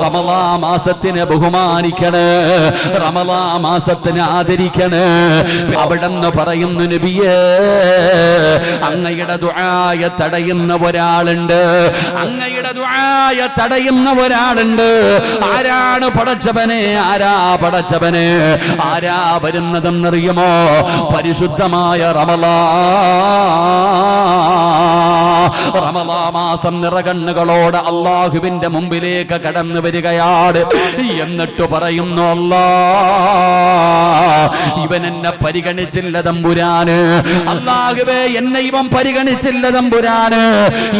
റമളാൻ മാസത്തിനെ ബഹുമാനിക്കണേ, റമളാൻ മാസത്തിനെ ആദരിക്കണേ. അവിടെന്ന് പറയുന്നു നബിയേ, അങ്ങയുടെ ദുആയെ തടയുന്ന ഒരാളുണ്ട്, അങ്ങയുടെ ദുആയെ തടയുന്ന ഒരാളുണ്ട്. ആരാണ് പടച്ചവനെ? ആരാ പടച്ചവനെ? ആരാ വരുന്നതെന്നറിയുമോ? പരിശുദ്ധമായ റമളാൻ മാസം നിറകണ്ണുകളോട് അല്ലാഹുവിന്റെ മുമ്പിലേക്ക് കടന്നു വരികയാണ്. എന്നിട്ട് പറയുന്നു, ഇവൻ എന്നെ പരിഗണിച്ചില്ല തമ്പുരാന്, അല്ലാഹുവേ എന്നെ ഇവൻ പരിഗണിച്ചില്ല തമ്പുരാന്.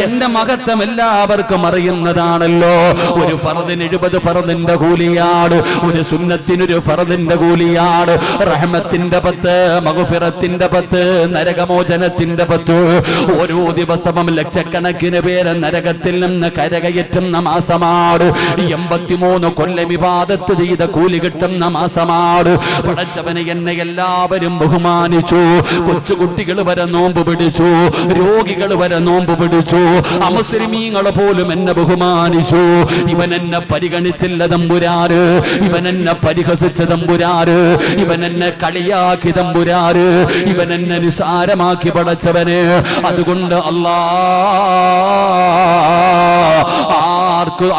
എന്റെ മഹത്വം എല്ലാവർക്കും അറിയുന്നതാണല്ലോ. ഒരു ഫർദിന് 70 ഫർദിന്റെ കൂലിയാണ്, ഒരു സുന്നത്തിനൊരു ഫർദിന്റെ കൂലിയാണ്. റഹ്മത്തിന്റെ 10, മഗ്ഫിറത്തിന്റെ 10, നരകമോചനത്തിന്റെ 10. ഓരോ ദിവസവും ലക്ഷക്കണക്കിന് പേര് നരകത്തിൽ നിന്ന് കരകയറ്റുന്ന മാസമാണ്. 83 കൊല്ലം ഇബാദത്ത് ചെയ്ത കൂലി കിട്ടുന്ന മാസമാണ്. പടച്ചവനെ എന്നെ എല്ലാവരും ബഹുമാനിച്ചു. കൊച്ചുകുട്ടികൾ വരെ നോമ്പ് പിടിച്ചു, രോഗികൾ വരെ നോമ്പ് പിടിച്ചു, അമുസ്ലിമീങ്ങൾ പോലും എന്നെ ബഹുമാനിച്ചു. ഇവൻ എന്നെ പരിഗണിച്ചില്ല തമ്പുരാന്, ഇവൻ എന്നെ പരിഹസിച്ച തമ്പുരാന്, ഇവൻ എന്നെ കളിയാക്കി തമ്പുരാന്, ഇവൻ എന്നെ നിസാരമാക്കി പടച്ചവന്. അതുകൊണ്ട്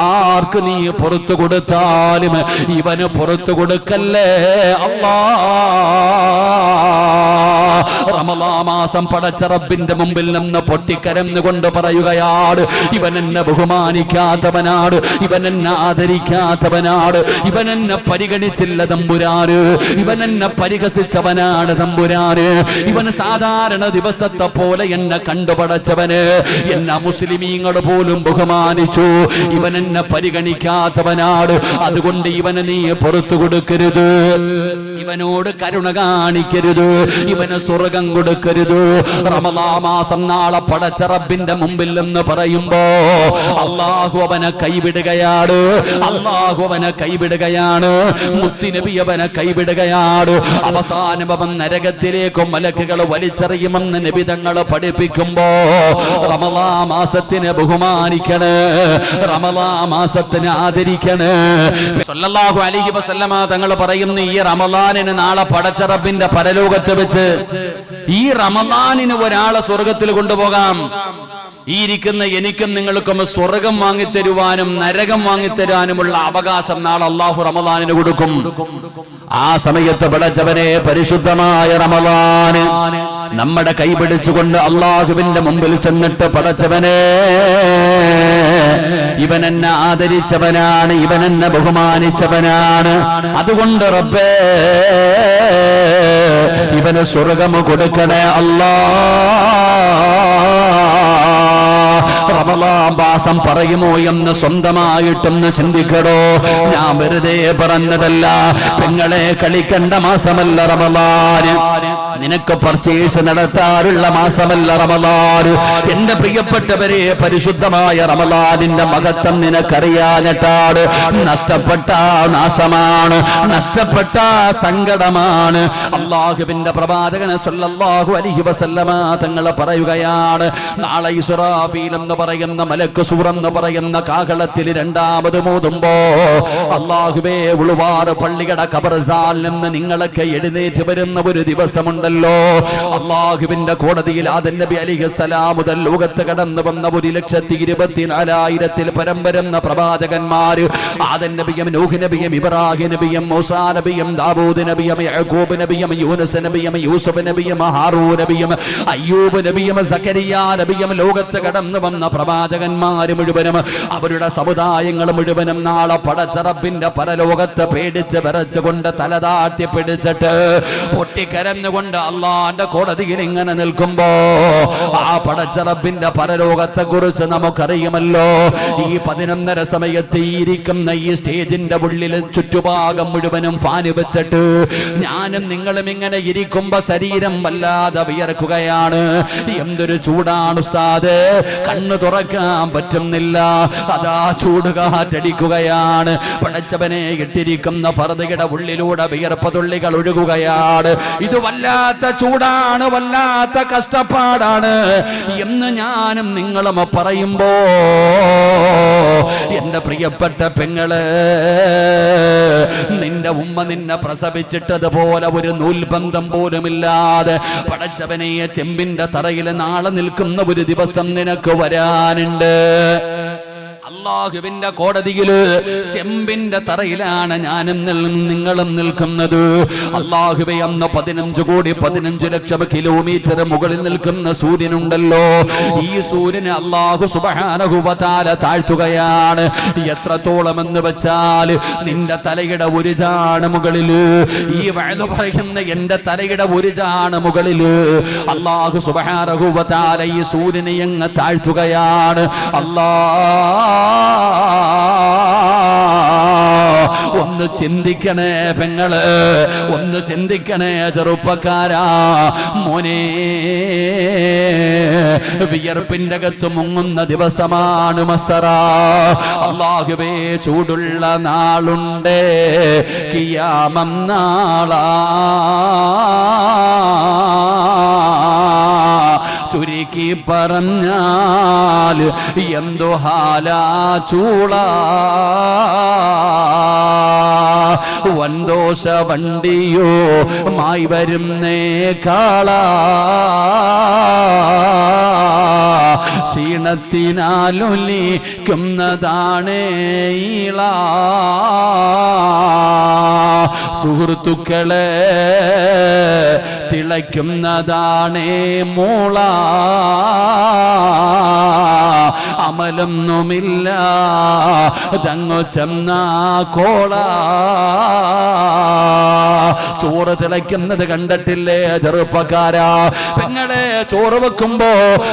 ആർക്ക് നീ പുറത്തു കൊടുത്താലും ഇവന് പുറത്തു കൊടുക്കല്ലേ അല്ലാ. റമളാൻ മാസം പടച്ച റബ്ബിന്റെ മുമ്പിൽ നിന്ന് പൊട്ടിക്കരന്നുകൊണ്ട് പറയുകയാണ്, ഇവൻ എന്നെ ബഹുമാനിക്കാത്തവനാണ്, ഇവൻ എന്നെ ആദരിക്കാത്തവനാണ്, ഇവൻ എന്നെ പരിഗണിച്ചില്ല തമ്പുരാന്, ഇവൻ എന്നെ പരിഹസിച്ചവനാണ് തമ്പുരാന്. ഇവൻ സാധാരണ ദിവസത്തെ പോലെ എന്നെ കണ്ടുപടച്ചവന്, എന്നെ മുസ്ലിമീങ്ങൾ പോലും ബഹുമാനിച്ചു. ഇവൻ എന്നെ പരിഗണിക്കാത്തവനാണ്, അതുകൊണ്ട് ഇവന് നീ പുറത്തു കൊടുക്കരുത്, ഇവനോട് കരുണ കാണിക്കരുത്, ഇവന് സ്വർഗം കൊടുക്കരുത്. റമളാൻ മാസം നാളെ പടച്ച റബ്ബിന്റെ മുമ്പിൽ എന്ന് പറയുമ്പോ അല്ലാഹു അവനെ കൈവിടുകയാണ്, അല്ലാഹു അവനെ കൈവിടുകയാണ്, മുത്തുനബി അവനെ കൈവിടുകയാണ്. അവസാനം അവൻ നരകത്തിലേക്കും മലക്കുകൾ വലിച്ചെറിയുമെന്ന് നബി തങ്ങൾ പഠിപ്പിക്കുമ്പോ റമളാൻ മാസത്തിനെ ബഹുമാനിക്കണേ, റമളാൻ മാസത്തിനെ ആദരിക്കണേ. സല്ലല്ലാഹു അലൈഹി വസല്ലമ തങ്ങൾ പറയുന്നു, ഈ റമളാനിന് നാളെ പടച്ച റബ്ബിന്റെ പരലോകത്ത് വെച്ച് ഈ റമളാനിന് ഒരാളെ സ്വർഗത്തിൽ കൊണ്ടുപോകാം. ഈ ഇരിക്കുന്ന എനിക്കും നിങ്ങൾക്കും സ്വർഗം വാങ്ങിത്തരുവാനും നരകം വാങ്ങിത്തരാനുമുള്ള അവകാശം നാളെ അല്ലാഹു റമളാനിന് കൊടുക്കും. ആ സമയത്ത് പടച്ചവനെ പരിശുദ്ധമായ റമളാൻ നമ്മുടെ കൈപിടിച്ചുകൊണ്ട് അല്ലാഹുവിന്റെ മുമ്പിൽ ചെന്നിട്ട് പടച്ചവനെ, ഇവൻ എന്നെ ആദരിച്ചവനാണ്, ഇവൻ എന്നെ ബഹുമാനിച്ചവനാണ്, അതുകൊണ്ട് റബ്ബേ ഇവന് സ്വർഗം കൊടുക്കണേ അല്ലാ. റമളാൻ മാസം പറയുമോ എന്ന് സ്വന്തമായിട്ടൊന്ന് ചിന്തിക്കടോ. ഞാൻ വെറുതെ പറഞ്ഞതല്ല, പെങ്ങളെ കളിക്കേണ്ട മാസമല്ല റമളാൻ, നിനക്ക് പർച്ചേസ് നടത്താറുള്ള മാസമല്ല റമളാൻ. എന്റെ പ്രിയപ്പെട്ടവരെ, പരിശുദ്ധമായ റമളാനിന്റെ മഹത്വം നിനക്കറിയാഞ്ഞിട്ടാണ്. നഷ്ടപ്പെട്ട നാശമാണ്, നഷ്ടപ്പെട്ട സങ്കടമാണ്. അല്ലാഹുവിന്റെ പ്രവാചകൻ സല്ലല്ലാഹു അലൈഹി വസല്ലമ തങ്ങൾ പറയുകയാണ്, നാളെ ഇസ്രാഫീൽ എന്ന് പറയുന്ന മലക്ക് സൂർ എന്ന് പറയുന്ന കാഹളത്തിൽ രണ്ടാമത് മോതുമ്പോ അല്ലാഹുവേ, ഉളുവാറ് പള്ളിയുടെ ഖബർസ്ഥാനിൽ നിന്ന് നിങ്ങളൊക്കെ എഴുന്നേറ്റ് വരുന്ന ഒരു ദിവസമുണ്ടല്ലോ. അല്ലാഹുവിന്റെ കോടതിയിൽ ആദം നബി അലൈഹിസ്സലാം മുതൽ ലോകത്ത് കടന്നു വന്ന 1,24,000 പരം വരുന്ന പ്രവാചകന്മാര്, ആദം നബിയും നൂഹ് നബിയും ഇബ്രാഹിം നബിയും മൂസാ നബിയും ദാവൂദ് നബിയും യാക്കൂബ് നബിയും യൂനുസ് നബിയും യൂസുഫ് നബിയും ഹാറൂൻ നബിയും അയ്യൂബ് നബിയും സക്കരിയ നബിയും ലോകത്ത് കടന്നു വന്ന പ്രവാചകന്മാര് മുഴുവനും അവരുടെ സമുദായങ്ങൾ മുഴുവനും നാളെ പടച്ച റബ്ബിന്റെ പരലോകത്ത് പേടിച്ച് വിറച്ചുകൊണ്ട് തലതാഴ്ത്തി പിടിച്ചിട്ട് പൊട്ടിക്കരഞ്ഞുകൊണ്ട് അള്ളാന്റെ കോടതിയിൽ ഇങ്ങനെ നിൽക്കുമ്പോ ആ പടച്ച റബ്ബിന്റെ പരലോകത്തെ കുറിച്ച് നമുക്കറിയുമല്ലോ. ഈ 11:30 സമയത്ത് ഇരിക്കുന്ന ഈ സ്റ്റേജിന്റെ ഉള്ളിൽ ചുറ്റുഭാഗം മുഴുവനും ഫാന് വെച്ചിട്ട് ഞാനും നിങ്ങളും ഇങ്ങനെ ഇരിക്കുമ്പോ ശരീരം വല്ലാതെ വിയർക്കുകയാണ്. എന്തൊരു ചൂടാണ് ഉസ്താദ്, കണ്ണു ഒന്ന് തുറക്കാൻ പറ്റുന്നില്ല. അതാ ചൂടുകാറ്റടിക്കുകയാണ്. പടച്ചവനെ ഇട്ടിരിക്കുന്ന ഫർദയുടെ ഉള്ളിലൂടെ വിയർപ്പ് തുള്ളികൾ ഒഴുകുകയാണ്. ഇത് വല്ലാത്ത ചൂടാണ്, വല്ലാത്ത കഷ്ടപ്പാടാണ് എന്ന് ഞാനും നിങ്ങളും പറയുമ്പോ എന്റെ പ്രിയപ്പെട്ട പെങ്ങള്, നിന്റെ ഉമ്മ നിന്നെ പ്രസവിച്ചിട്ടതുപോലെ ഒരു നൂൽബന്ധം പോലുമില്ലാതെ പടച്ചവനെ ചെമ്പിന്റെ തറയിൽ നാളെ നിൽക്കുന്ന ഒരു ദിവസം നിനക്ക് വരാനുണ്ട്. അല്ലാഹുവിന്റെ കോടതിയില് ചെമ്പിന്റെ തറയിലാണ് ഞാനും നിങ്ങളും നിൽക്കുന്നത്. അല്ലാഹുവേ, അന്ന് 15 ലക്ഷം കിലോമീറ്റർ മുകളിൽ നിൽക്കുന്ന സൂര്യനുണ്ടല്ലോ, ഈ സൂര്യനെ അല്ലാഹു സുബ്ഹാനഹു വ തആല താഴ്ത്തുകയാണ്. എത്രത്തോളം എന്ന് വെച്ചാൽ നിന്റെ തലയുടെ ഒരു ചാണ് മുകളില്, ഈ വഅദ് പറയുന്ന എന്റെ തലയുടെ ഒരു ചാണ് മുകളില് അല്ലാഹു സുബ്ഹാനഹു വ തആല ഈ സൂര്യനെ അങ്ങ് താഴ്ത്തുകയാണ്. ഒന്ന് ചിന്തിക്കണേ പെങ്ങള്, ഒന്ന് ചിന്തിക്കണേ ചെറുപ്പക്കാരാ. മോനെ, വിയർപ്പിന്റെ അകത്ത് മുങ്ങുന്ന ദിവസമാണ് മസറ. അല്ലാഹുവേ, ചൂടുള്ള നാളുണ്ട്, കിയാമം നാളാ. ചുരുക്കി പറഞ്ഞാൽ എന്തോ ഹാലാ ചൂള. വൻദോഷ വണ്ടിയോ മായി വരുന്നേ കാള. ക്ഷീണത്തിനാലൊലിക്കുന്നതാണേ ഈള. സുഹൃത്തുക്കളെ, തിളയ്ക്കുന്നതാണേ മൂള. അമലൊന്നുമില്ല തങ്ങു ചെന്നാ കോള. ചോറ് തിളയ്ക്കുന്നത് കണ്ടിട്ടില്ലേ ചെറുപ്പക്കാരാ? പെങ്ങളെ, ചോറ് വെക്കുമ്പോ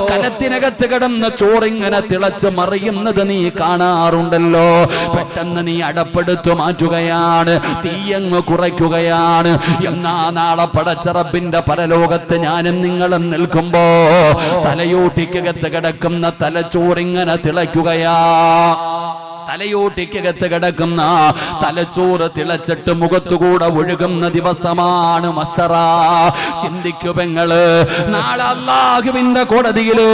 കലത്തിനകത്ത് കിടന്ന് ചോറിങ്ങനെ തിളച്ച് മറിയുന്നത് നീ കാണാറുണ്ടല്ലോ. പെട്ടെന്ന് നീ അടപ്പെടുത്തു മാറ്റുകയാണ്, തീയങ്ങ് കുറയ്ക്കുകയാണ്. എന്നാ നാളെ പടച്ച റബ്ബിന്റെ പരലോകത്ത് ഞാനും നിങ്ങളും നിൽക്കുമ്പോ തലയോട്ടിക്കകത്ത് കിടക്കുന്ന തലച്ചോറിങ്ങനെ തിളയ്ക്കുകയാ. തലയോട്ടിക്കകത്ത് കിടക്കുന്ന തലച്ചോറ് തിളച്ചിട്ട് മുഖത്തുകൂടെ ഒഴുകുന്ന ദിവസമാണ് മസറ. ചിന്തിക്കു പെങ്ങള്, നാളെ അല്ലാഹുവിന്റെ കോടതിയില്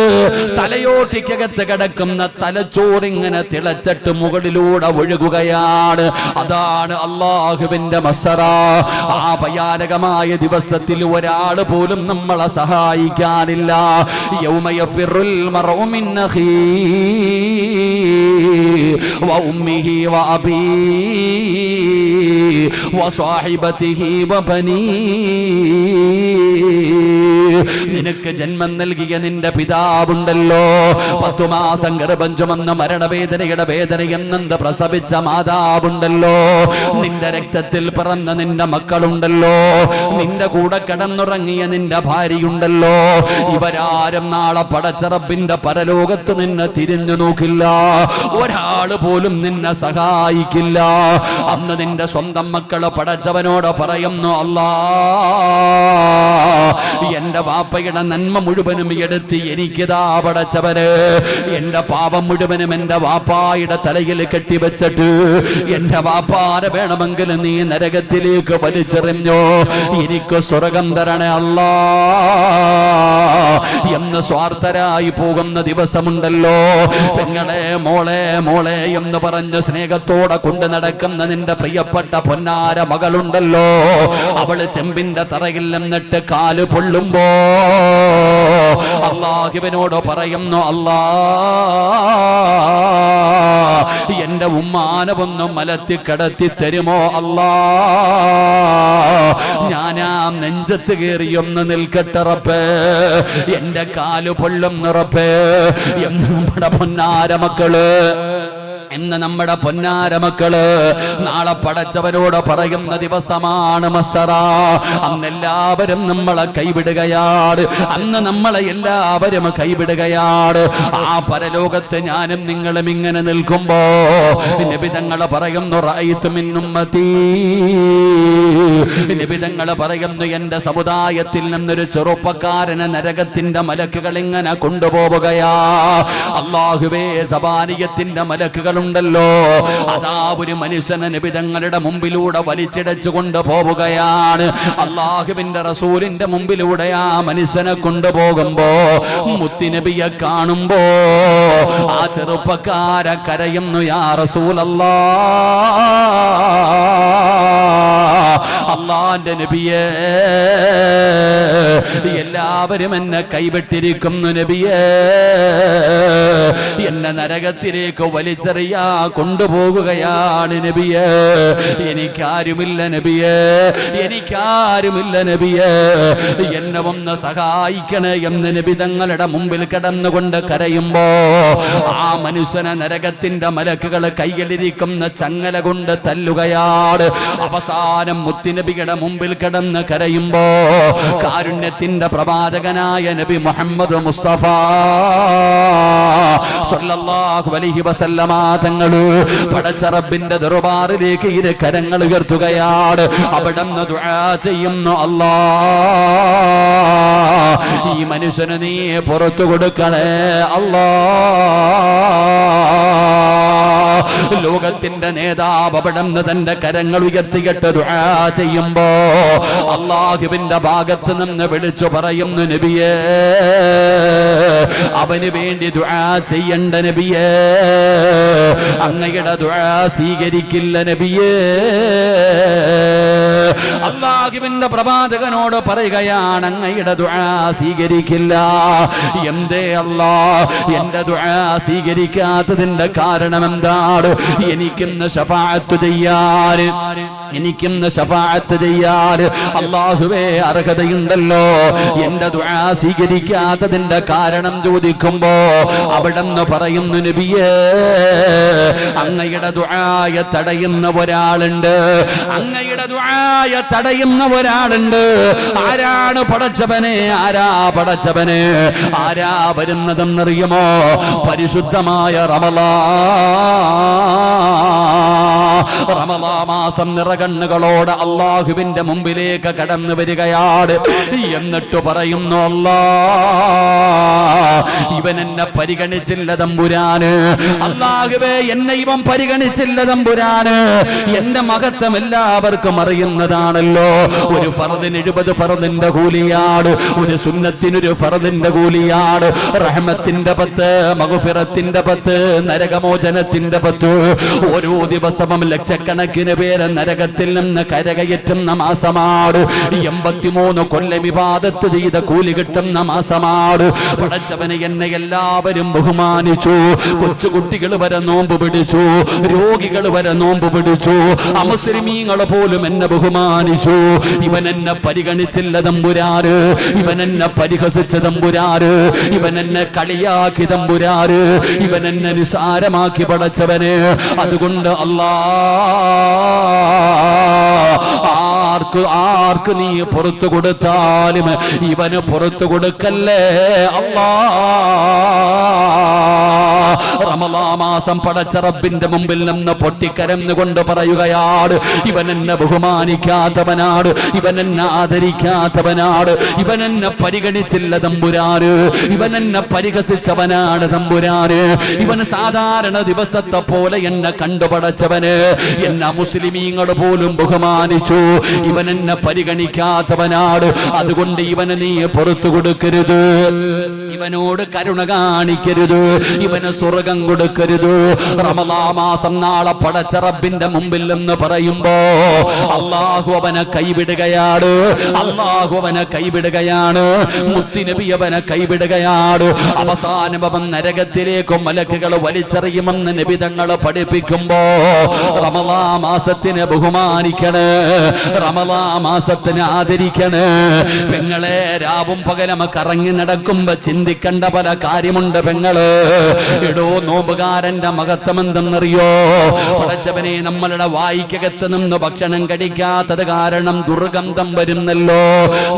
തലയോട്ടിക്കകത്ത് കിടക്കുന്ന തലച്ചോറിങ്ങനെ തിളച്ചിട്ട് മുകളിലൂടെ ഒഴുകുകയാണ്. അതാണ് അല്ലാഹുവിന്റെ മസറ. ആ ഭയാനകമായ ദിവസത്തിൽ ഒരാൾ പോലും നമ്മളെ സഹായിക്കാനില്ല. യൗമ യഫിറുൽ മർഉ മിൻ അഖീ وأمه وأبيه وصاحبته وبنيه. നിനക്ക് ജന്മം നൽകിയ നിന്റെ പിതാവുണ്ടല്ലോ, 10 മാസം ഗർഭം ചുമന്ന മരണവേദനയുടെ വേദനയെന്നത് പ്രസവിച്ച മാതാവുണ്ടല്ലോ, നിന്റെ രക്തത്തിൽ പിറന്ന നിന്റെ മക്കളുണ്ടല്ലോ, നിന്റെ കൂടെ കിടന്നുറങ്ങിയ നിന്റെ ഭാര്യയുണ്ടല്ലോ. ഇവരാരും നാളെ പടച്ച റബ്ബിന്റെ പരലോകത്ത് നിന്നെ തിരിഞ്ഞു നോക്കില്ല. ഒരാള് പോലും നിന്നെ സഹായിക്കില്ല. അന്ന് നിന്റെ സ്വന്തം മക്കള് പടച്ചവനോട് പറയുന്നു, അല്ലാ, എന്റെ വാപ്പയുടെ നന്മ മുഴുവനും എടുത്ത് എനിക്കിതാ പടച്ചവന്, എന്റെ പാപം മുഴുവനും എന്റെ വാപ്പായുടെ തലയിൽ കെട്ടിവെച്ചിട്ട് എന്റെ വാപ്പാനെ വേണമെങ്കിൽ നീ നരകത്തിലേക്ക് വലിച്ചെറിഞ്ഞോ, എനിക്ക് സ്വർഗം തരണേ അല്ലാ എന്ന് സ്വാർത്ഥരായി പോകുന്ന ദിവസമുണ്ടല്ലോ. പെങ്ങളെ, മോളെ മോളെ എന്ന് പറഞ്ഞ് സ്നേഹത്തോടെ കൊണ്ട് നടക്കുന്ന നിന്റെ പ്രിയപ്പെട്ട പൊന്നാര മകളുണ്ടല്ലോ, അവള് ചെമ്പിന്റെ തറയിൽ നിന്നിട്ട് കാല് പൊള്ളുമ്പോ അല്ലാഹുവിനോട് പറയുന്നു, അല്ലാ, എന്റെ ഉമ്മാനവൊന്നും മലത്തി കിടത്തി തരുമോ അല്ലാ, ഞാനാ നെഞ്ചത്ത് കയറിയൊന്ന് നിൽക്കട്ടെ റബ്ബേ, എന്റെ കാല് പൊള്ളും റബ്ബേ എന്ന് നമ്മുടെ പൊന്നാര മക്കള്. ഇന്ന് നമ്മുടെ പൊന്നാര മക്കള് നാളെ പടച്ചവനോട് പറയുന്ന ദിവസമാണ് മസ്സറ. അന്നെല്ലാവരും നമ്മളെ കൈവിടുകയാണ്, അന്ന് നമ്മളെ എല്ലാവരും കൈവിടുകയാണ്. ആ പരലോകത്ത് ഞാനും നിങ്ങളും ഇങ്ങനെ നിൽക്കുമ്പോ നബി തങ്ങൾ പറയുന്നു റഅയ്തു മിൻ ഉമ്മത്തി, നബി തങ്ങൾ പറയുന്നു എന്റെ സമുദായത്തിൽ നിന്നൊരു ചെറുപ്പക്കാരനെ നരകത്തിന്റെ മലക്കുകൾ ഇങ്ങനെ കൊണ്ടുപോവുകയാ. അല്ലാഹുവേ, സബാനിയത്തിന്റെ മലക്കുകളുണ്ടല്ലോ, അതാ ഒരു മനുഷ്യനെ നബി തങ്ങളുടെ മുമ്പിലൂടെ വലിച്ചിടച്ചു കൊണ്ടുപോവുകയാണ്. അല്ലാഹുവിന്റെ റസൂലിന്റെ മുമ്പിലൂടെ ആ മനുഷ്യനെ കൊണ്ടുപോകുമ്പോ മുത്തുനബിയെ കാണുമ്പോ ആ ചെറുപ്പക്കാരെ കരയുന്നു, യാ റസൂലല്ലാഹ്, അല്ലാഹുവിന്റെ നബിയേ, എല്ലാവരും എന്നെ കൈവിട്ടിരിക്കുന്നു നബിയേ, എന്നെ നരകത്തിലേക്ക് വലിച്ചെറിയാ കൊണ്ടുപോകുകയാണ് നബിയേ, എനിക്കാരുമില്ല നബിയേ, എനിക്കാരുമില്ല നബിയേ, എന്നെ ഒന്ന് സഹായിക്കണേ എന്ന് നബി തങ്ങളുടെ മുമ്പിൽ കിടന്നുകൊണ്ട് കരയുമ്പോ ആ മനുഷ്യനെ നരകത്തിന്റെ മലക്കുകൾ കൈകളിരിക്കുന്ന ചങ്ങല കൊണ്ട് തല്ലുകയാണ്. അവസാനം മുത്തുനബിയുടെ മുമ്പിൽ കിടന്ന് കരയുമ്പോ കാരുണ്യത്തിന്റെ പ്രവാചകനായ നബി മുഹമ്മദ് മുസ്തഫ സല്ലല്ലാഹു അലൈഹി വസല്ലമ തങ്ങൾ പടച്ച റബ്ബിന്റെ ദർബാറിലേക്ക് ഇരു കരങ്ങൾ ഉയർത്തുകയാണ്. അവിടുന്ന് ദുആ ചെയ്യുന്നു, അല്ലാഹ്, ഈ മനുഷ്യന് നീ പുറത്തു കൊടുക്കണേ അല്ലാഹ്. ലോകത്തിന്റെ നേതാവ് അവിടുന്ന് തന്റെ കരങ്ങൾ ഉയർത്തിയിട്ട് ദുആ ചെയ്യുമ്പോ അല്ലാഹുവിന്റെ ഭാഗത്ത് നിന്ന് വിളിച്ചു പറയുന്നു, നബിയേ, അവന് വേണ്ടി ദുആ ചെയ്യണ്ട നബിയേ, അങ്ങയുടെ ദുആ സ്വീകരിക്കില്ല നബിയേ. അല്ലാഹുവിന്റെ പ്രവാചകനോട് പറയുകയാണ്, അങ്ങയുടെ ദുആ സ്വീകരിക്കില്ല. എന്തേ അല്ലാഹ് എന്റെ ദുആ സ്വീകരിക്കാത്തതിന്റെ കാരണം എന്താണ്? എനിക്കിന്ന് ശഫാഅത്ത് ചെയ്യാൻ, എനിക്കിന്ന് ശഫാഅത്ത് ചെയ്യാൻ അല്ലാഹുവേ അർഹതയുണ്ടല്ലോ. എന്റെ ദുആ സ്വീകരിക്കാത്തതിന്റെ കാരണം ചോദിക്കുമ്പോ അവിടുന്ന് പറയുന്നു, നബിയേ, അങ്ങയുടെ ദുആയെ തടയുന്ന ഒരാളുണ്ട്, അങ്ങയുടെ ദുആയെ തടയുന്ന ഒരാളുണ്ട്. ആരാണ് പടച്ചവനെ? ആരാ പടച്ചവനെ? ആരാ വരുന്നതെന്നറിയുമോ? പരിശുദ്ധമായ റമളാൻ മാസം നിറകണ്ണുകളോട് അല്ലാഹുവിന്റെ മുമ്പിലേക്ക് കടന്നു വരികയാണ്. എന്നിട്ട് പറയുന്നു, അല്ലാഹ്, ഇവൻ എന്നെ പരിഗണിച്ചില്ല തമ്പുരാന്, അല്ലാഹുവേ, എന്നെ ഇവൻ പരിഗണിച്ചില്ല തമ്പുരാന്. എന്റെ മഹത്വം എല്ലാവർക്കും അറിയുന്നതാണല്ലോ. ഒരു ഫർദിന് 70 ഫർദിന്റെ കൂലിയാണ്, ഒരു സുന്നത്തിനൊരു ഫർദിന്റെ കൂലിയാണ്. റഹ്മത്തിന്റെ 10, മഗ്ഫിറത്തിന്റെ 10, നരകമോചനത്തിന്റെ 10. ഓരോ ദിവസവും ലക്ഷക്കണക്കിന് പേര് നരകത്തിൽ നിന്ന് കരകയറ്റുന്ന മാസമാണ്. 83 കൊല്ലം ഇബാദത്ത് ചെയ്ത കൂലി കിട്ടുന്ന മാസമാണ്. പടച്ചവനെ, എന്നെ എല്ലാവരും ബഹുമാനിച്ചു. കൊച്ചുകുട്ടികൾ വരെ നോമ്പ് പിടിച്ചു, രോഗികൾ വരെ നോമ്പ് പിടിച്ചു, അമുസ്ലിമീങ്ങൾ പോലും എന്നെ ബഹുമാനിച്ചു. ഇവൻ എന്നെ പരിഗണിച്ചില്ല തമ്പുരാന്, ഇവൻ എന്നെ പരിഹസിച്ച തമ്പുരാന്, ഇവൻ എന്നെ കളിയാക്കി തമ്പുരാന്, ഇവൻ എന്നെ നിസാരമാക്കി പടച്ചവന്. അതുകൊണ്ട് അല്ലാഹ്, ആർക്ക് നീ പുറത്തു കൊടുത്താലും ഇവന് പുറത്തു കൊടുക്കല്ലേ അല്ലാഹ്. റമളാൻ മാസം പടച്ച റബ്ബിന്റെ മുമ്പിൽ നിന്ന് പൊട്ടിക്കരന്നുകൊണ്ട് പറയുകയാണ്, ഇവൻ എന്നെ ബഹുമാനിക്കാത്തവനാണ്, ഇവൻ എന്നെ ആദരിക്കാത്തവനാണ്, ഇവൻ എന്നെ പരിഗണിച്ചില്ല തമ്പുരാന്, ഇവൻ എന്നെ പരിഹസിച്ചവനാണ് തമ്പുരാന്, ഇവൻ സാധാരണ ദിവസത്തെ പോലെ എന്നെ കണ്ടുപടച്ചവന്, എന്നെ മുസ്ലിമീങ്ങൾ പോലും ബഹുമാനിച്ചു. ഇവൻ എന്നെ പരിഗണിക്കാത്തവനാണ്. അതുകൊണ്ട് ഇവന് നീ പുറത്തു കൊടുക്കരുത്, ഇവനോട് കരുണ കാണിക്കരുത്, ഇവന് സ്വർഗം കൊടുക്കരുത്. റമളാൻ മാസം നാളെ പടച്ച റബ്ബിന്റെ മുമ്പിൽ എന്ന് പറയുമ്പോ അല്ലാഹു അവനെ കൈവിടുകയാണ്, അല്ലാഹു അവനെ കൈവിടുകയാണ്, മുത്തുനബി അവനെ കൈവിടുകയാണ്. അവസാനം അവൻ നരകത്തിലേക്ക് മലക്കുകൾ വലിച്ചെറിയുമെന്ന് നബി തങ്ങൾ പഠിപ്പിക്കുമ്പോ റമളാൻ മാസത്തിനെ ബഹുമാനിക്കണേ, റമളാൻ മാസത്തിനെ ആദരിക്കണേ. പെങ്ങളെ, രാവും പകലും കറങ്ങി നടക്കുമ്പോ ചിന്തിക്കേണ്ട പല കാര്യമുണ്ട് പെങ്ങള്. എടോ നോമ്പുകാരന്റെ മഹത്വം എന്തെന്നറിയോ? പടച്ചവനെ, നമ്മളുടെ വായിക്കകത്ത് നിന്ന് ഭക്ഷണം കഴിക്കാത്തത് കാരണം ദുർഗന്ധം വരുന്നല്ലോ.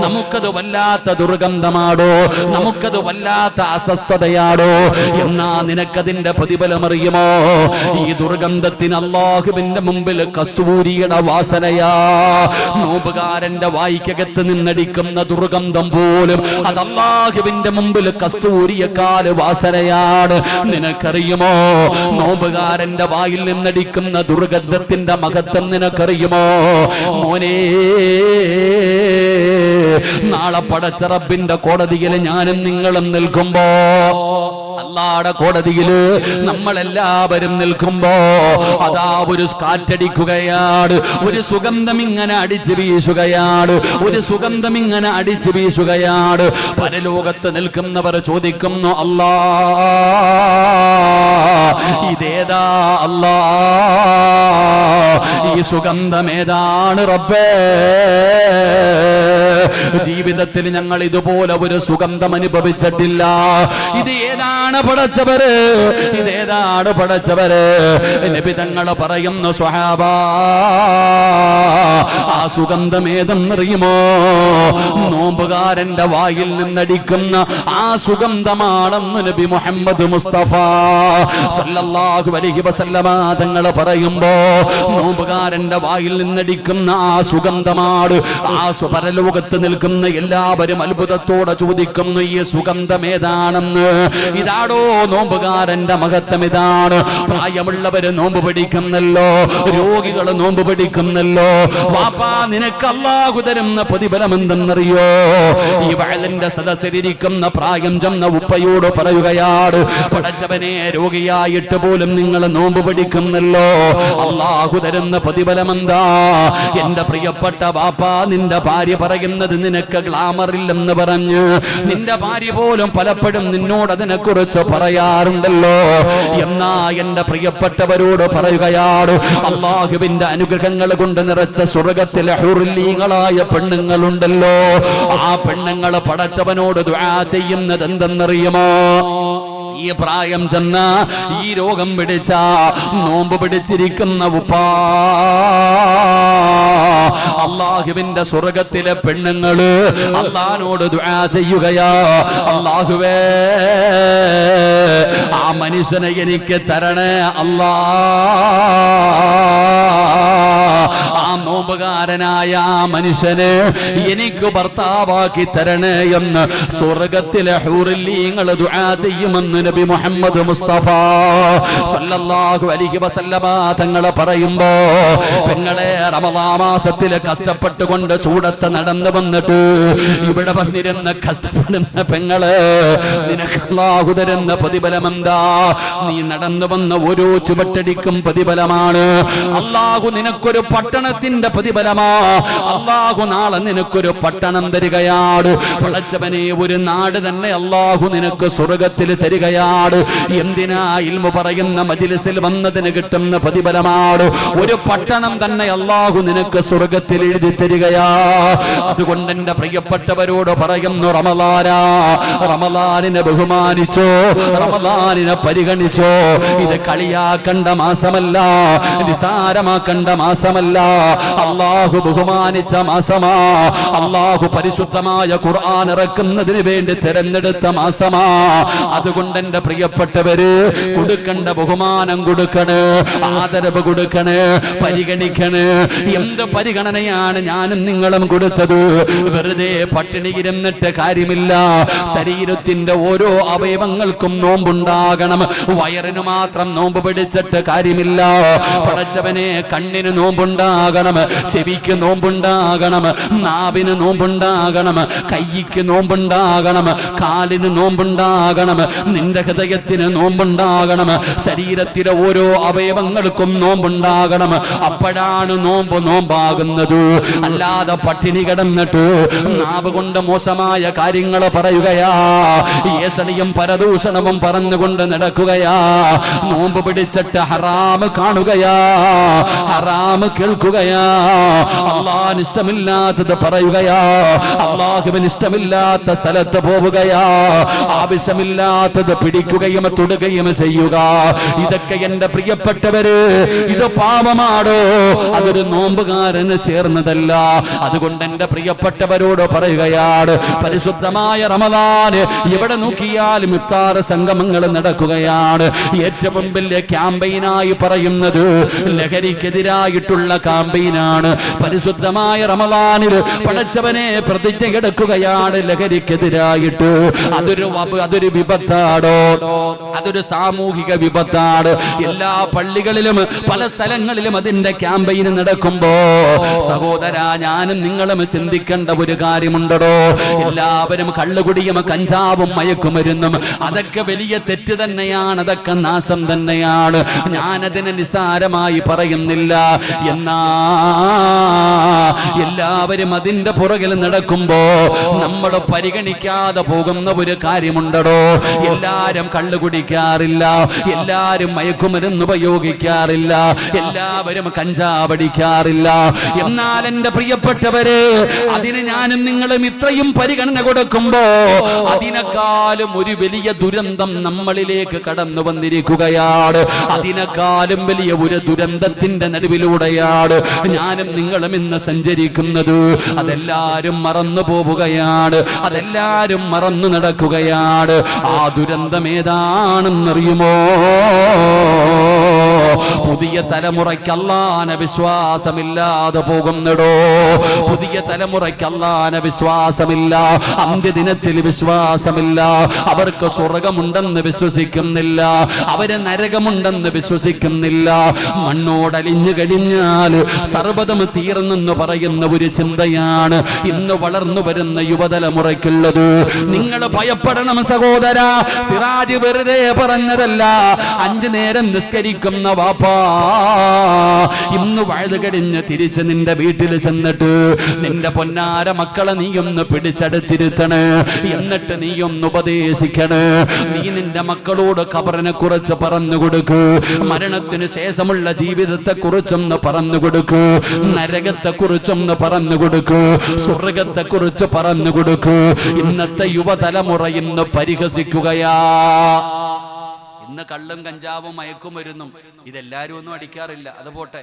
നമുക്കത് വല്ലാത്ത ദുർഗന്ധമാടോ, നമുക്കത് വല്ലാത്ത അസ്വസ്ഥതയാടോ. എന്നാ നിനക്കതിന്റെ പ്രതിഫലം അറിയുമോ? ഈ ദുർഗന്ധത്തിന് അല്ലാഹുവിന്റെ മുമ്പിൽ കസ്തൂരിയുടെ വാസനയാ. നോമ്പുകാരന്റെ വായിക്കകത്ത് നിന്നടിക്കുന്ന ദുർഗന്ധം പോലും അത് അല്ലാഹുവിന്റെ മുമ്പിൽ കസ്തൂരിയേക്കാൾ വാസനയാണ്. നിനക്കറിയുമോ നോമ്പുകാരന്റെ വായിൽ നിന്നടിക്കുന്ന ദുർഗന്ധത്തിന്റെ മഹത്വം നിനക്കറിയുമോ? മോനെ, നാളെ പടച്ച റബ്ബിന്റെ കോടതിയിൽ ഞാനും നിങ്ങളും നിൽക്കുമ്പോ, അല്ലാഹുവിന്റെ കോടതിയിൽ നമ്മളെല്ലാവരും നിൽക്കുമ്പോ, അതാ ഒരു കാറ്റടിക്കുകയാണ്, ഒരു സുഗന്ധം ഇങ്ങനെ അടിച്ചു വീശുകയാണ്, ഒരു സുഗന്ധം ഇങ്ങനെ അടിച്ചു വീശുകയാണ്. പരലോകത്ത് നിൽക്കുന്നവർ ചോദിക്കുന്നു, അല്ലാ ഇതേതാ അല്ലാ, ഈ സുഗന്ധം ഏതാണ് റബ്ബേ? ജീവിതത്തിൽ ഞങ്ങൾ ഇതുപോലെ ഒരു സുഗന്ധം അനുഭവിച്ചിട്ടില്ല. ഇത് ഏതാണ് പടച്ചവര്? ഇതേതാണ് പടച്ചവര്? നബി തങ്ങൾ പറയുന്നു, സ്വഹാബാ, ആ സുഗന്ധം ഏതെന്നറിയുമോ? നോമ്പുകാരന്റെ വായിൽ നിന്നടിക്കുന്ന ആ സുഗന്ധമാണെന്ന് നബി മുഹമ്മദ് മുസ്തഫ സല്ലല്ലാഹു അലൈഹി വസല്ലമ തങ്ങൾ പറയുമ്പോ, നോമ്പുകാരന്റെ വായിൽ നിന്നടിക്കുന്ന ആ സുഗന്ധമാണ്. ആ പരലോകത്ത് നിൽക്കുന്ന എല്ലാവരും അത്ഭുതത്തോടെ ചോദിക്കുന്നു, ഈ സുഗന്ധം ഏതാണെന്ന്. ഇതാടോ നോമ്പുകാരന്റെ മഹത്വം, ഇതാണ്. പ്രായമുള്ളവര് നോമ്പ് പിടിക്കുന്നല്ലോ, രോഗികൾ നോമ്പ് പിടിക്കുന്നല്ലോ. വാപ്പാ, നിനക്ക് അല്ലാഹു തരുന്ന പ്രതിഫലം എന്തെന്നറിയോ? ഈ വഅലിന്റെ സദസ്സിലിരിക്കുന്ന പ്രായം ചെന്ന ഉപ്പയോട് പറയുകയാണ്, പടച്ചവനെ, രോഗിയായിട്ട് പോലും നിങ്ങൾ നോമ്പ് പിടിക്കുന്നല്ലോ, അല്ലാഹു തരുന്ന പ്രതിഫലം എന്താ? എന്റെ പ്രിയപ്പെട്ട വാപ്പാ, നിന്റെ ഭാര്യ പറയുന്നത് നിനക്ക് ഗ്ലാമർ ഇല്ലെന്ന് പറഞ്ഞ് നിന്റെ ഭാര്യ പോലും പലപ്പോഴും നിന്നോട് അതിനെ കുറിച്ച് പറയാറുണ്ടല്ലോ. എന്നാ എന്റെ പ്രിയപ്പെട്ടവരോട് പറയുകയാണ്, അല്ലാഹുവിന്റെ അനുഗ്രഹങ്ങൾ കൊണ്ട് നിറച്ച സ്വർഗ്ഗത്തിലെ ഹുർലീങ്ങളായ പെണ്ണുങ്ങളുണ്ടല്ലോ, ആ പെണ്ണുങ്ങൾ പടച്ചവനോട് ദുആ ചെയ്യുന്നത് എന്തെന്നറിയുമോ? ഈ പ്രായം ചെന്ന, ഈ രോഗം പിടിച്ച, നോമ്പ് പിടിച്ചിരിക്കുന്ന ഉപ്പാ, അല്ലാഹുവിന്റെ സ്വർഗ്ഗത്തിലെ പെണ്ണുങ്ങള് അല്ലാഹുവോട് ദുആ ചെയ്യുകയാ, അല്ലാഹുവേ, ആ മനുഷ്യനെ എനിക്ക് തരണേ അല്ലാ, ആ നോമ്പുകാരനായ ആ മനുഷ്യന് എനിക്ക് ഭർത്താവാക്കി തരണേ എന്ന് സ്വർഗ്ഗത്തിലെ ഹൂറിലീങ്ങൾ ദുആ ചെയ്യുമെന്ന് നബി മുഹമ്മദ് മുസ്തഫ സല്ലല്ലാഹു അലൈഹി വസല്ലമ തങ്ങൾ പറയുമ്പോ, പെങ്ങളെ, റമളാൻ മാസത്തിൽ കഷ്ടപ്പെട്ടുകൊണ്ട് ചൂടത്ത് നടന്നു വന്നിട്ട് ഇവിടെ വന്നിരുന്ന കഷ്ടപ്പെടുന്ന പെങ്ങളെ, നിനക്ക് അല്ലാഹു തരുന്ന പ്രതിഫലം എന്താ? നീ നടന്നു വന്ന ഓരോ ചുവട്ടടിക്കും പ്രതിഫലമാണ്. അല്ലാഹു നിനക്കൊരു പട്ടണത്തിന്റെ പ്രതിഫലമാ. അല്ലാഹു നാളെ നിനക്കൊരു പട്ടണം തരികയാണ്. പടച്ചവനെ, ഒരു നാട് തന്നെ അല്ലാഹു നിനക്ക് സ്വർഗ്ഗത്തിൽ തരികയാണ്. എന്തിനാ? ഇൽമു പറയുന്ന മജ്ലിസിൽ വന്നതിന് കിട്ടുന്ന പ്രതിഫലമാണ്. ഒരു പട്ടണം തന്നെ അല്ലാഹു നിനക്ക് സ്വർഗ്ഗത്തിൽ എഴുതി തരികയാ. അതുകൊണ്ട് എന്റെ പ്രിയപ്പെട്ടവരോട് പറയുന്നു, റമളാനിനെ ബഹുമാനിച്ചോ, റമളാനിനെ പരിഗണിച്ചോ. ഇത് കളിയാക്കണ്ട മാസമല്ല, നിസാരമാക്കണ്ട മാസമല്ല. അല്ലാഹു ബഹുമാനിച്ച മാസമാ. അല്ലാഹു പരിശുദ്ധമായ ഖുർആൻ ഇറക്കുന്നതിന് വേണ്ടി തിരഞ്ഞെടുത്ത മാസമാ. അതുകൊണ്ട് എന്റെ പ്രിയപ്പെട്ടവര്, കൊടുക്കേണ്ട ബഹുമാനം കൊടുക്കണേ, ആദരവ് കൊടുക്കണേ, പരിഗണിക്കണേ. എന്ത് പരിഗണനയാണ് ഞാനും നിങ്ങളും കൊടുത്തത്? വെറുതെ പട്ടിണി ഇരുന്നിട്ട് കാര്യമില്ല. ശരീരത്തിന്റെ ഓരോ അവയവങ്ങൾക്കും നോമ്പുണ്ടാകണം. വയറിന് മാത്രം നോമ്പ് പിടിച്ചിട്ട് കാര്യമില്ല. പടച്ചവനെ, കണ്ണിന് നോമ്പുണ്ടാകണം, ചെവിക്ക് നോമ്പുണ്ടാകണം, നാവിന് നോമ്പുണ്ടാകണം, കൈക്ക് നോമ്പുണ്ടാകണം, കാലിന് നോമ്പുണ്ടാകണം, നിന്റെ ഹൃദയത്തിന് നോമ്പുണ്ടാകണം, ശരീരത്തിലെ ഓരോ അവയവങ്ങൾക്കും നോമ്പുണ്ടാകണം. അപ്പോഴാണ് നോമ്പാകുന്നത്. അല്ലാതെ പട്ടിണി കിടന്നിട്ട് നാവ് കൊണ്ട് മോശമായ കാര്യങ്ങൾ പറയുകയാ, ഏഷണിയും പരദൂഷണവും പറഞ്ഞുകൊണ്ട് നടക്കുകയാ, നോമ്പ് പിടിച്ചിട്ട് ഹറാമ് കാണുകയാ, ഹറാമ് കേൾക്കുകയാ, അള്ളാഹ് ഇഷ്ടമില്ലാത്തത് പറയുകയാ, അള്ളാഹുവിന് ഇഷ്ടമില്ലാത്ത സ്ഥലത്ത് പോവുകയാ, ആവശ്യമില്ലാത്തത് പിടിക്കുകയും തൊടുകയും ചെയ്യുക. ഇതൊക്കെ എന്റെ പ്രിയപ്പെട്ടവര്, ഇത് പാപമാണോ? അതൊരു നോമ്പുകാരന് ചേർന്നതല്ല. അതുകൊണ്ട് എന്റെ പ്രിയപ്പെട്ടവരോട് പറയുകയാണ്, പരിശുദ്ധമായ റമദാൻ എവിടെ നോക്കിയാലും ഇഫ്താർ സംഗമങ്ങൾ നടക്കുകയാണ്. ഏറ്റവും വലിയ ക്യാമ്പയിനായി പറയുന്നത് ലഹരിക്കെതിരായിട്ടുള്ള ക്യാമ്പയിനാണ്. പരിശുദ്ധമായ റമദാനിൽ പടച്ചവനെ പ്രതിജ്ഞയെടുക്കുകയാണ് ലഹരിക്കെതിരായിട്ട്. അതൊരു വിപത്താണോ? അതൊരു സാമൂഹിക വിപത്താണ്. എല്ലാ പള്ളികളിലും പല സ്ഥലങ്ങളിലും അതിന്റെ ക്യാമ്പയിൻ നടക്കുമ്പോ സഹോദര, ഞാനും നിങ്ങളും ചിന്തിക്കേണ്ട ഒരു കാര്യമുണ്ടോ? എല്ലാവരും കള്ളുകുടിയും കഞ്ചാവും മയക്കുമരുന്നും അതൊക്കെ വലിയ തെറ്റ് തന്നെയാണ്, അതൊക്കെ നാശം തന്നെയാണ്. ഞാനതിനെ നിസ്സാരമായി പറയുന്നില്ല. എന്നാ എല്ലാവരും അതിന്റെ പുറകിൽ നടക്കുമ്പോ നമ്മൾ പരിഗണിക്കാതെ പോകുന്ന ഒരു കാര്യമുണ്ടോ? എല്ലാരും കള്ളുകുടിക്കാറില്ല, എല്ലാരും മയക്കുമരുന്ന് ഉപയോഗിക്കാറില്ല, എല്ലാവരും കഞ്ചാവടിക്കാറില്ല. എന്നാൽ എന്റെ പ്രിയപ്പെട്ടവര്, അതിന് ഞാനും നിങ്ങളും ഇത്രയും പരിഗണന കൊടുക്കുമ്പോ അതിനേക്കാളും ഒരു വലിയ ദുരന്തം നമ്മളിലേക്ക് കടന്നു വന്നിരിക്കുകയാണ്. അതിനേക്കാളും വലിയ ഒരു ദുരന്തത്തിന്റെ നടുവിലൂടെയാണ് ഞാനും നിങ്ങളും ഇന്ന് സഞ്ചരിക്കുന്നത്. അതെല്ലാരും മറന്നു പോവുകയാണ്, അതെല്ലാരും മറന്നു നടക്കുകയാണ്. ആ ദുരന്തം ഏതാണെന്നറിയുമോ? പുതിയ തലമുറയ്ക്ക് അല്ലാഹുവിനെ വിശ്വാസമില്ലാതെ പോകുന്നടോ. പുതിയ തലമുറയ്ക്ക് അല്ലാഹുവിനെ വിശ്വാസമില്ല, അന്ത്യദിനത്തിൽ വിശ്വാസമില്ല. അവർക്ക് സ്വർഗമുണ്ടെന്ന് വിശ്വസിക്കുന്നില്ല, അവര് നരകമുണ്ടെന്ന് വിശ്വസിക്കുന്നില്ല. മണ്ണോടലിഞ്ഞു കഴിഞ്ഞാൽ സർവ്വതും തീർന്നെന്ന് പറയുന്ന ഒരു ചിന്തയാണ് ഇന്ന് വളർന്നു വരുന്ന യുവതലമുറയ്ക്കുള്ളത്. നിങ്ങൾ ഭയപ്പെടണം സഹോദര. സിറാജ് വെറുതെ പറഞ്ഞതല്ല. 5 നേരം നിസ്കരിക്കുന്ന വാപ്പാ, ഇന്ന് വഴുത് കഴിഞ്ഞ് തിരിച്ച് നിന്റെ വീട്ടിൽ ചെന്നിട്ട് നിന്റെ പൊന്നാര മക്കളെ നീയൊന്ന് പിടിച്ചെടുത്തിരുത്തണേ. എന്നിട്ട് നീയൊന്ന് ഉപദേശിക്കണേ. നീ നിന്റെ മക്കളോട് ഖബറിനെ കുറിച്ച് പറഞ്ഞു കൊടുക്കൂ, മരണത്തിന് ശേഷമുള്ള ജീവിതത്തെ കുറിച്ചൊന്ന് പറഞ്ഞു കൊടുക്കൂ, നരകത്തെ കുറിച്ചൊന്ന് പറഞ്ഞു കൊടുക്കൂ, സ്വർഗത്തെ കുറിച്ച് പറഞ്ഞു കൊടുക്കൂ. ഇന്നത്തെ യുവതലമുറ ഇന്ന് പരിഹസിക്കുകയാ. ഇന്ന് കള്ളും കഞ്ചാവും മയക്കുമരുന്നും ഇതെല്ലാരും ഒന്നും അടിക്കാറില്ല, അത് പോട്ടെ.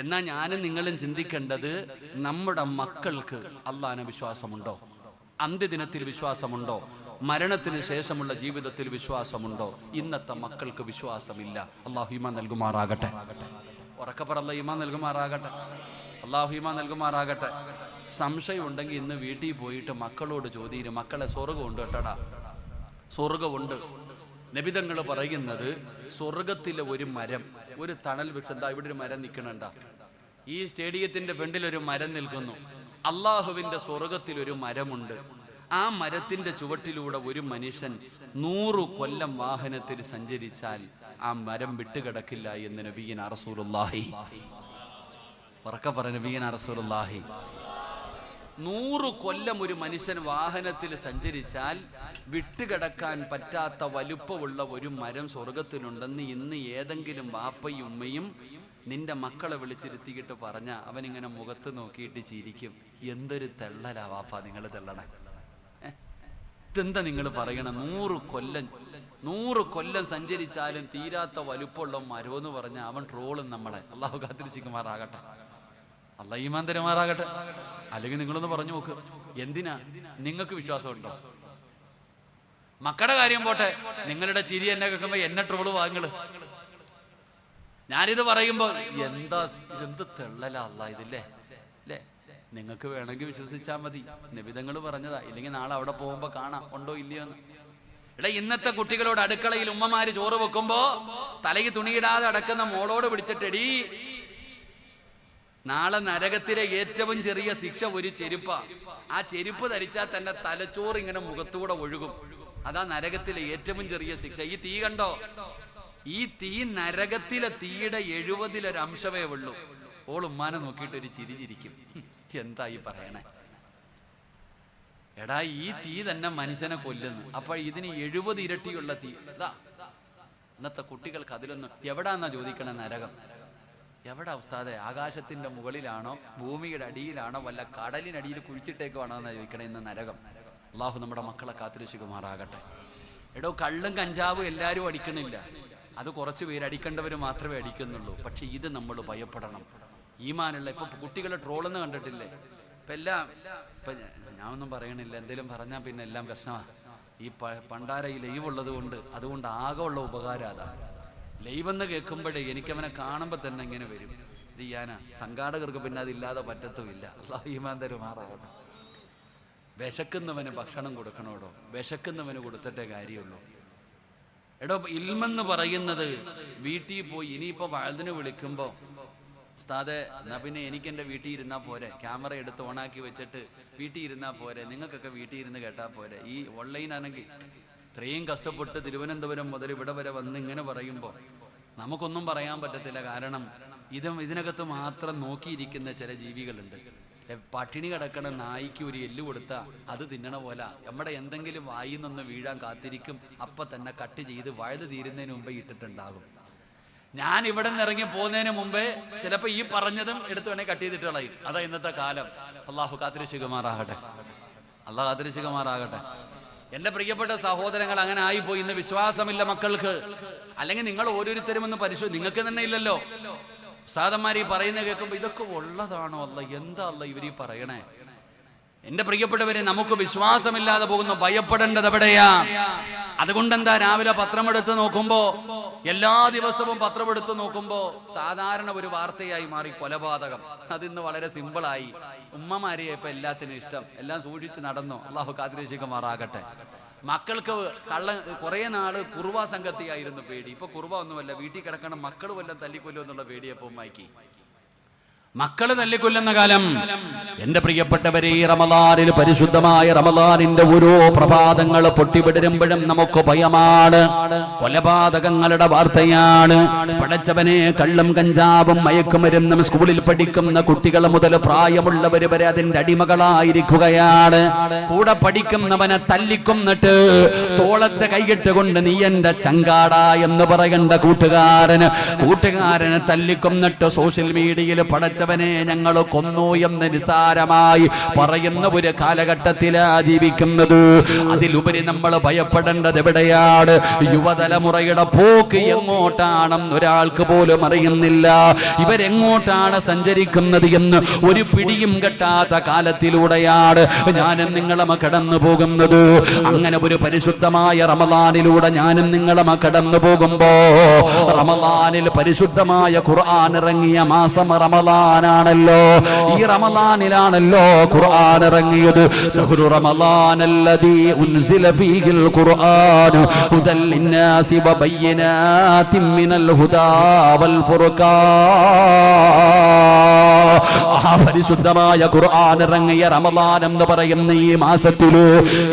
എന്നാ ഞാനും നിങ്ങളും ചിന്തിക്കേണ്ടത്, നമ്മുടെ മക്കൾക്ക് അല്ലാഹുവിനെ വിശ്വാസമുണ്ടോ? അന്ത്യദിനത്തിൽ വിശ്വാസമുണ്ടോ? മരണത്തിന് ശേഷമുള്ള ജീവിതത്തിൽ വിശ്വാസമുണ്ടോ? ഇന്നത്തെ മക്കൾക്ക് വിശ്വാസമില്ല. അല്ലാഹു ഈമാൻ നൽകുമാറാകട്ടെ. ഉറക്കപ്പറ, അല്ലാഹു ഈമാൻ നൽകുമാറാകട്ടെ. അല്ലാഹു ഈമാൻ നൽകുമാറാകട്ടെ. സംശയം ഉണ്ടെങ്കിൽ ഇന്ന് വീട്ടിൽ പോയിട്ട് മക്കളോട് ചോദിക്കും, മക്കളെ സ്വർഗമുണ്ട് കേട്ടടാ, സ്വർഗമുണ്ട്. നബിതങ്ങൾ പറയുന്നത്, സ്വർഗത്തിലെ ഒരു മരം, ഒരു തണൽ വൃക്ഷം, എന്താ ഇവിടെ ഒരു മരം നിൽക്കണണ്ട, ഈ സ്റ്റേഡിയത്തിന്റെ ഫ്രണ്ടിൽ ഒരു മരം നിൽക്കുന്നു. അള്ളാഹുവിന്റെ സ്വർഗത്തിൽ ഒരു മരമുണ്ട്. ആ മരത്തിന്റെ ചുവട്ടിലൂടെ ഒരു മനുഷ്യൻ 100 കൊല്ലം വാഹനത്തിൽ സഞ്ചരിച്ചാൽ ആ മരം വിട്ടുകിടക്കില്ല എന്ന് നബിയന റസൂലുള്ളാഹി. ഉറക്കെ പറ, നബിയന റസൂലുള്ളാഹി. 100 കൊല്ലം ഒരു മനുഷ്യൻ വാഹനത്തിൽ സഞ്ചരിച്ചാൽ വിട്ടുകിടക്കാൻ പറ്റാത്ത വലുപ്പമുള്ള ഒരു മരം സ്വർഗത്തിലുണ്ടെന്ന് ഇന്ന് ഏതെങ്കിലും വാപ്പയും ഉമ്മയും നിന്റെ മക്കളെ വിളിച്ചിരുത്തിയിട്ട് പറഞ്ഞ അവനിങ്ങനെ മുഖത്ത് നോക്കിയിട്ട് ചിരിക്കും. എന്തൊരു തെള്ളലാ വാപ്പ നിങ്ങൾ തെള്ളണേ, ഇതെന്താ നിങ്ങൾ പറയണം? 100 കൊല്ലം സഞ്ചരിച്ചാലും തീരാത്ത വലുപ്പമുള്ള മരമെന്ന് പറഞ്ഞ അവൻ ട്രോളും നമ്മളെ. അള്ളാഹു കാത്തിരിക്കുമാറാകട്ടെ, അള്ളാഹു ഈമാൻ തരുമാറാകട്ടെ. അല്ലെങ്കിൽ നിങ്ങളൊന്ന് പറഞ്ഞു നോക്ക്, എന്തിനാ? നിങ്ങൾക്ക് വിശ്വാസമുണ്ടോ? മക്കളുടെ കാര്യം പോട്ടെ, നിങ്ങളുടെ ചിരി എന്നെ കേൾക്കുമ്പോ എന്നെ ട്രോള് വാങ്ങള്. ഞാനിത് പറയുമ്പോ എന്ത് തെള്ളലാ അല്ലാഹ് ഇതില്ലേ അല്ലേ? നിങ്ങൾക്ക് വേണമെങ്കിൽ വിശ്വസിച്ചാൽ മതി, നബിതങ്ങൾ പറഞ്ഞതാ. ഇല്ലെങ്കിൽ നാളെ അവിടെ പോകുമ്പോ കാണാം ഉണ്ടോ ഇല്ലയോ എന്ന്. എടാ, ഇന്നത്തെ കുട്ടികളോട് അടുക്കളയിൽ ഉമ്മമാര് ചോറ് വെക്കുമ്പോ തലയ്ക്ക് തുണിയിടാതെ അടക്കുന്ന മോളോട് പിടിച്ചിട്ടെടി, നാളെ നരകത്തിലെ ഏറ്റവും ചെറിയ ശിക്ഷ ഒരു ചെരുപ്പ. ആ ചെരുപ്പ് ധരിച്ചാൽ തന്നെ തലച്ചോറ് ഇങ്ങനെ മുഖത്തൂടെ ഒഴുകും. അതാ നരകത്തിലെ ഏറ്റവും ചെറിയ ശിക്ഷ. ഈ തീ കണ്ടോ? ഈ തീ നരകത്തിലെ തീയുടെ 70 അംശമേ ഉള്ളൂ. ഓൾ ഉമ്മാനെ നോക്കിയിട്ട് ഒരു ചിരി ചിരിക്കും. എന്താ ഈ പറയണേ? എടാ, ഈ തീ തന്നെ മനുഷ്യനെ കൊല്ലുന്നു. അപ്പൊ ഇതിന് 70 ഇരട്ടിയുള്ള തീ. ഇന്നത്തെ കുട്ടികൾക്ക് അതിലൊന്നും എവിടാന്നാ ചോദിക്കണേ? നരകം എവിടെ ഉസ്താദെ? ആകാശത്തിന്റെ മുകളിലാണോ ഭൂമിയുടെ അടിയിലാണോ വല്ല കടലിനടിയിൽ കുഴിച്ചിട്ടേക്കുവാണോ എന്ന് ചോദിക്കണേ ഇന്ന് നരകം. അള്ളാഹു നമ്മുടെ മക്കളെ കാത്തിരക്ഷിക്കുമാറാകട്ടെ. എടോ, കള്ളും കഞ്ചാവും എല്ലാവരും അടിക്കണില്ല, അത് കുറച്ച് പേര് അടിക്കേണ്ടവർ മാത്രമേ അടിക്കുന്നുള്ളൂ. പക്ഷെ ഇത് നമ്മൾ ഭയപ്പെടണം. ഈമാനുള്ള ഇപ്പൊ കുട്ടികളെ ട്രോളെന്ന് കണ്ടിട്ടില്ലേ? ഇപ്പൊ എല്ലാം ഇപ്പൊ ഞാൻ ഒന്നും പറയണില്ല, എന്തെങ്കിലും പറഞ്ഞാൽ പിന്നെ എല്ലാം പ്രശ്നമാണ്. ഈ പണ്ടാര ഈ ലൈവ് ഉള്ളത് കൊണ്ട് അതുകൊണ്ട് ആകെ ഉള്ള ഉപകാരം അതാണ്. ലൈവ് എന്ന് കേൾക്കുമ്പോഴേ എനിക്കവനെ കാണുമ്പോൾ തന്നെ ഇങ്ങനെ വരും. ഇത് ചെയ്യാനാ സംഘാടകർക്ക് പിന്നെ അതില്ലാതെ പറ്റത്തുമില്ല. അല്ലാഹു ഈമാൻ തരുമാറാകട്ടെ. വിശക്കുന്നവന് ഭക്ഷണം കൊടുക്കണോടോ, വിശക്കുന്നവന് കൊടുത്തിട്ടേ കാര്യമുള്ളൂ. എടോ, ഇൽമെന്ന് പറയുന്നത് വീട്ടിൽ പോയി ഇനിയിപ്പോ വഅദിന് വിളിക്കുമ്പോ ഉസ്താദെ എന്നാ പിന്നെ എനിക്ക് എൻ്റെ വീട്ടിൽ ഇരുന്നാൽ പോരെ, ക്യാമറ എടുത്ത് ഓണാക്കി വെച്ചിട്ട് വീട്ടിൽ ഇരുന്നാൽ പോരെ, നിങ്ങൾക്കൊക്കെ വീട്ടിൽ ഇരുന്ന് കേട്ടാൽ പോരെ. ഈ ഓൺലൈൻ ആണെങ്കിൽ ഇത്രയും കഷ്ടപ്പെട്ട് തിരുവനന്തപുരം മുതൽ ഇവിടെ വരെ വന്ന് ഇങ്ങനെ പറയുമ്പോൾ നമുക്കൊന്നും പറയാൻ പറ്റത്തില്ല. കാരണം ഇതിനകത്ത് മാത്രം നോക്കിയിരിക്കുന്ന ചില ജീവികളുണ്ട്. പട്ടിണി കിടക്കണ നായിക്ക് ഒരു എല്ല് കൊടുത്താൽ അത് തിന്നണ പോലെ നമ്മുടെ എന്തെങ്കിലും വായിൽ നിന്ന് വീഴാൻ കാത്തിരിക്കും. അപ്പം തന്നെ കട്ട് ചെയ്ത് വഴുത് തീരുന്നതിന് മുമ്പേ ഇട്ടിട്ടുണ്ടാകും. ഞാൻ ഇവിടെ നിന്ന് ഇറങ്ങി പോകുന്നതിന് മുമ്പേ ചിലപ്പോൾ ഈ പറഞ്ഞതും എടുത്ത് വേണേൽ കട്ട് ചെയ്തിട്ട് കളയും. അതാ ഇന്നത്തെ കാലം. അള്ളാഹു കാത്തിരക്ഷിക്കുമാറാകട്ടെ. അള്ളാഹു കാത്തിരക്ഷിക്കുമാറാകട്ടെ. എന്റെ പ്രിയപ്പെട്ട സഹോദരങ്ങൾ, അങ്ങനെ ആയിപ്പോയി. ഇന്ന് വിശ്വാസമില്ല മക്കൾക്ക്. അല്ലെങ്കിൽ നിങ്ങൾ ഓരോരുത്തരും ഒന്ന് നിങ്ങൾക്ക് തന്നെ ഇല്ലല്ലോ. ഉസ്താദന്മാർ ഈ പറയുന്നത് കേൾക്കുമ്പോൾ ഇതൊക്കെ ഉള്ളതാണോ അല്ല, എന്താ അല്ല ഇവരീ പറയണേ? എന്റെ പ്രിയപ്പെട്ടവരെ, നമുക്ക് വിശ്വാസമില്ലാതെ പോകുന്നു. ഭയപ്പെടേണ്ടത് എവിടെയാ? അതുകൊണ്ടെന്താ, രാവിലെ പത്രമെടുത്ത് നോക്കുമ്പോ, എല്ലാ ദിവസവും പത്രമെടുത്ത് നോക്കുമ്പോ സാധാരണ ഒരു വാർത്തയായി മാറി കൊലപാതകം. അതിന്ന് വളരെ സിമ്പിളായി. ഉമ്മമാരെയെ ഇപ്പൊ എല്ലാത്തിനും ഇഷ്ടം, എല്ലാം സൂക്ഷിച്ച് നടന്നു. അള്ളാഹു കാത്തിരക്ഷിക്കുമാറാകട്ടെ. മക്കൾക്ക് കുറെ നാള് കുറുവ സംഘത്തിയായിരുന്നു പേടി. ഇപ്പൊ കുറുവ ഒന്നുമല്ല, വീട്ടിൽ കിടക്കണം മക്കൾ വല്ലതും തല്ലിക്കൊല്ലും എന്നുള്ള പേടിയപ്പോ ഉമ്മായിക്ക്. മക്കള് തല്ലിക്കൊല്ലുന്ന കാലം. എന്റെ പ്രിയപ്പെട്ടവരെ, ഈ റമദാനിൽ, പരിശുദ്ധമായ റമദാനിന്റെ ഓരോ പ്രഭാതങ്ങൾ പൊട്ടിവിടരുമ്പോഴും നമുക്ക് ഭയമാണ്. കൊലപാതകങ്ങളുടെ വാർത്തയാണ്. പടച്ചവനെ, കള്ളും കഞ്ചാവും മയക്കുമരുന്നും സ്കൂളിൽ പഠിക്കുന്ന കുട്ടികൾ മുതൽ പ്രായമുള്ളവർ വരെ അതിന്റെ അടിമകളായിരിക്കുകയാണ്. കൂടെ പഠിക്കുന്നവനെ തല്ലിക്കൊന്നിട്ട് തോളത്തെ കൈയിട്ടുകൊണ്ട് നീ എന്റെ ചങ്കാടാ എന്ന് പറയേണ്ട കൂട്ടുകാരന് തല്ലിക്കൊന്നിട്ട് സോഷ്യൽ മീഡിയയിൽ പടച്ചവനെ ഞങ്ങൾ കൊന്നു എന്ന് നിസാരമായി പറയുന്ന ഒരു കാലഘട്ടത്തിലാ ജീവിക്കുന്നത്. അതിലുപരി നമ്മൾ ഭയപ്പെടേണ്ടത് എവിടെയാണ്? യുവതലമുറയുടെ പോക്ക് എങ്ങോട്ടാണെന്ന് ഒരാൾക്ക് പോലും അറിയുന്നില്ല. ഇവരെങ്ങോട്ടാണ് സഞ്ചരിക്കുന്നത് എന്ന് ഒരു പിടിയും കെട്ടാത്ത കാലത്തിലൂടെയാണ് ഞാനും നിങ്ങളും കടന്നു പോകുന്നത്. അങ്ങനെ ഒരു പരിശുദ്ധമായ റമദാനിലൂടെ ഞാനും നിങ്ങളും കടന്നു പോകുമ്പോ, റമദാനിൽ പരിശുദ്ധമായ ഖുർആൻ ഇറങ്ങിയ മാസം റമദാനാണല്ലോ. ഈ റമദാനിലാണല്ലോ ഖുർആൻ ഇറങ്ങിയത്. ശഹ്റു റമദാനല്ലദീ ഉൻസില ഫീഹിൽ ഖുർആൻ ഹുദൽ ലിന്നാസി വബയ്യിനാതിൻ മിനൽ ഹുദാ വൽ ഫുർഖാൻ. ആ പരിശുദ്ധമായ ഖുർആൻ ഇറങ്ങിയ റമദാൻ എന്ന് പറയുന്ന ഈ മാസത്തില്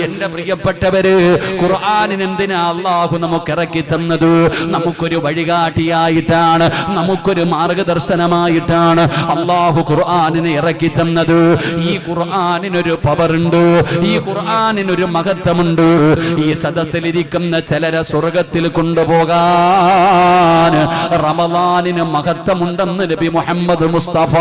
എന്റെ പ്രിയപ്പെട്ടവര്, ഖുർആനിന് എന്തിനാ അല്ലാഹു നമുക്ക് ഇറക്കി തന്നത്? നമുക്കൊരു വഴികാട്ടിയായിട്ടാണ്, നമുക്കൊരു മാർഗദർശനമായിട്ടാണ് അല്ലാഹു ഖുർആനിനെ ഇറക്കി തന്നത്. ഈ ഖുർആനിനൊരു പവറുണ്ട്, ഈ ഖുർആനിനൊരു മഹത്വമുണ്ട്. ഈ സദസ്സിലിരിക്കുന്ന ചിലരെ സ്വർഗത്തിൽ കൊണ്ടുപോകാൻ റമദാനിന് മഹത്വമുണ്ടെന്ന് നബി മുഹമ്മദ് മുസ്തഫ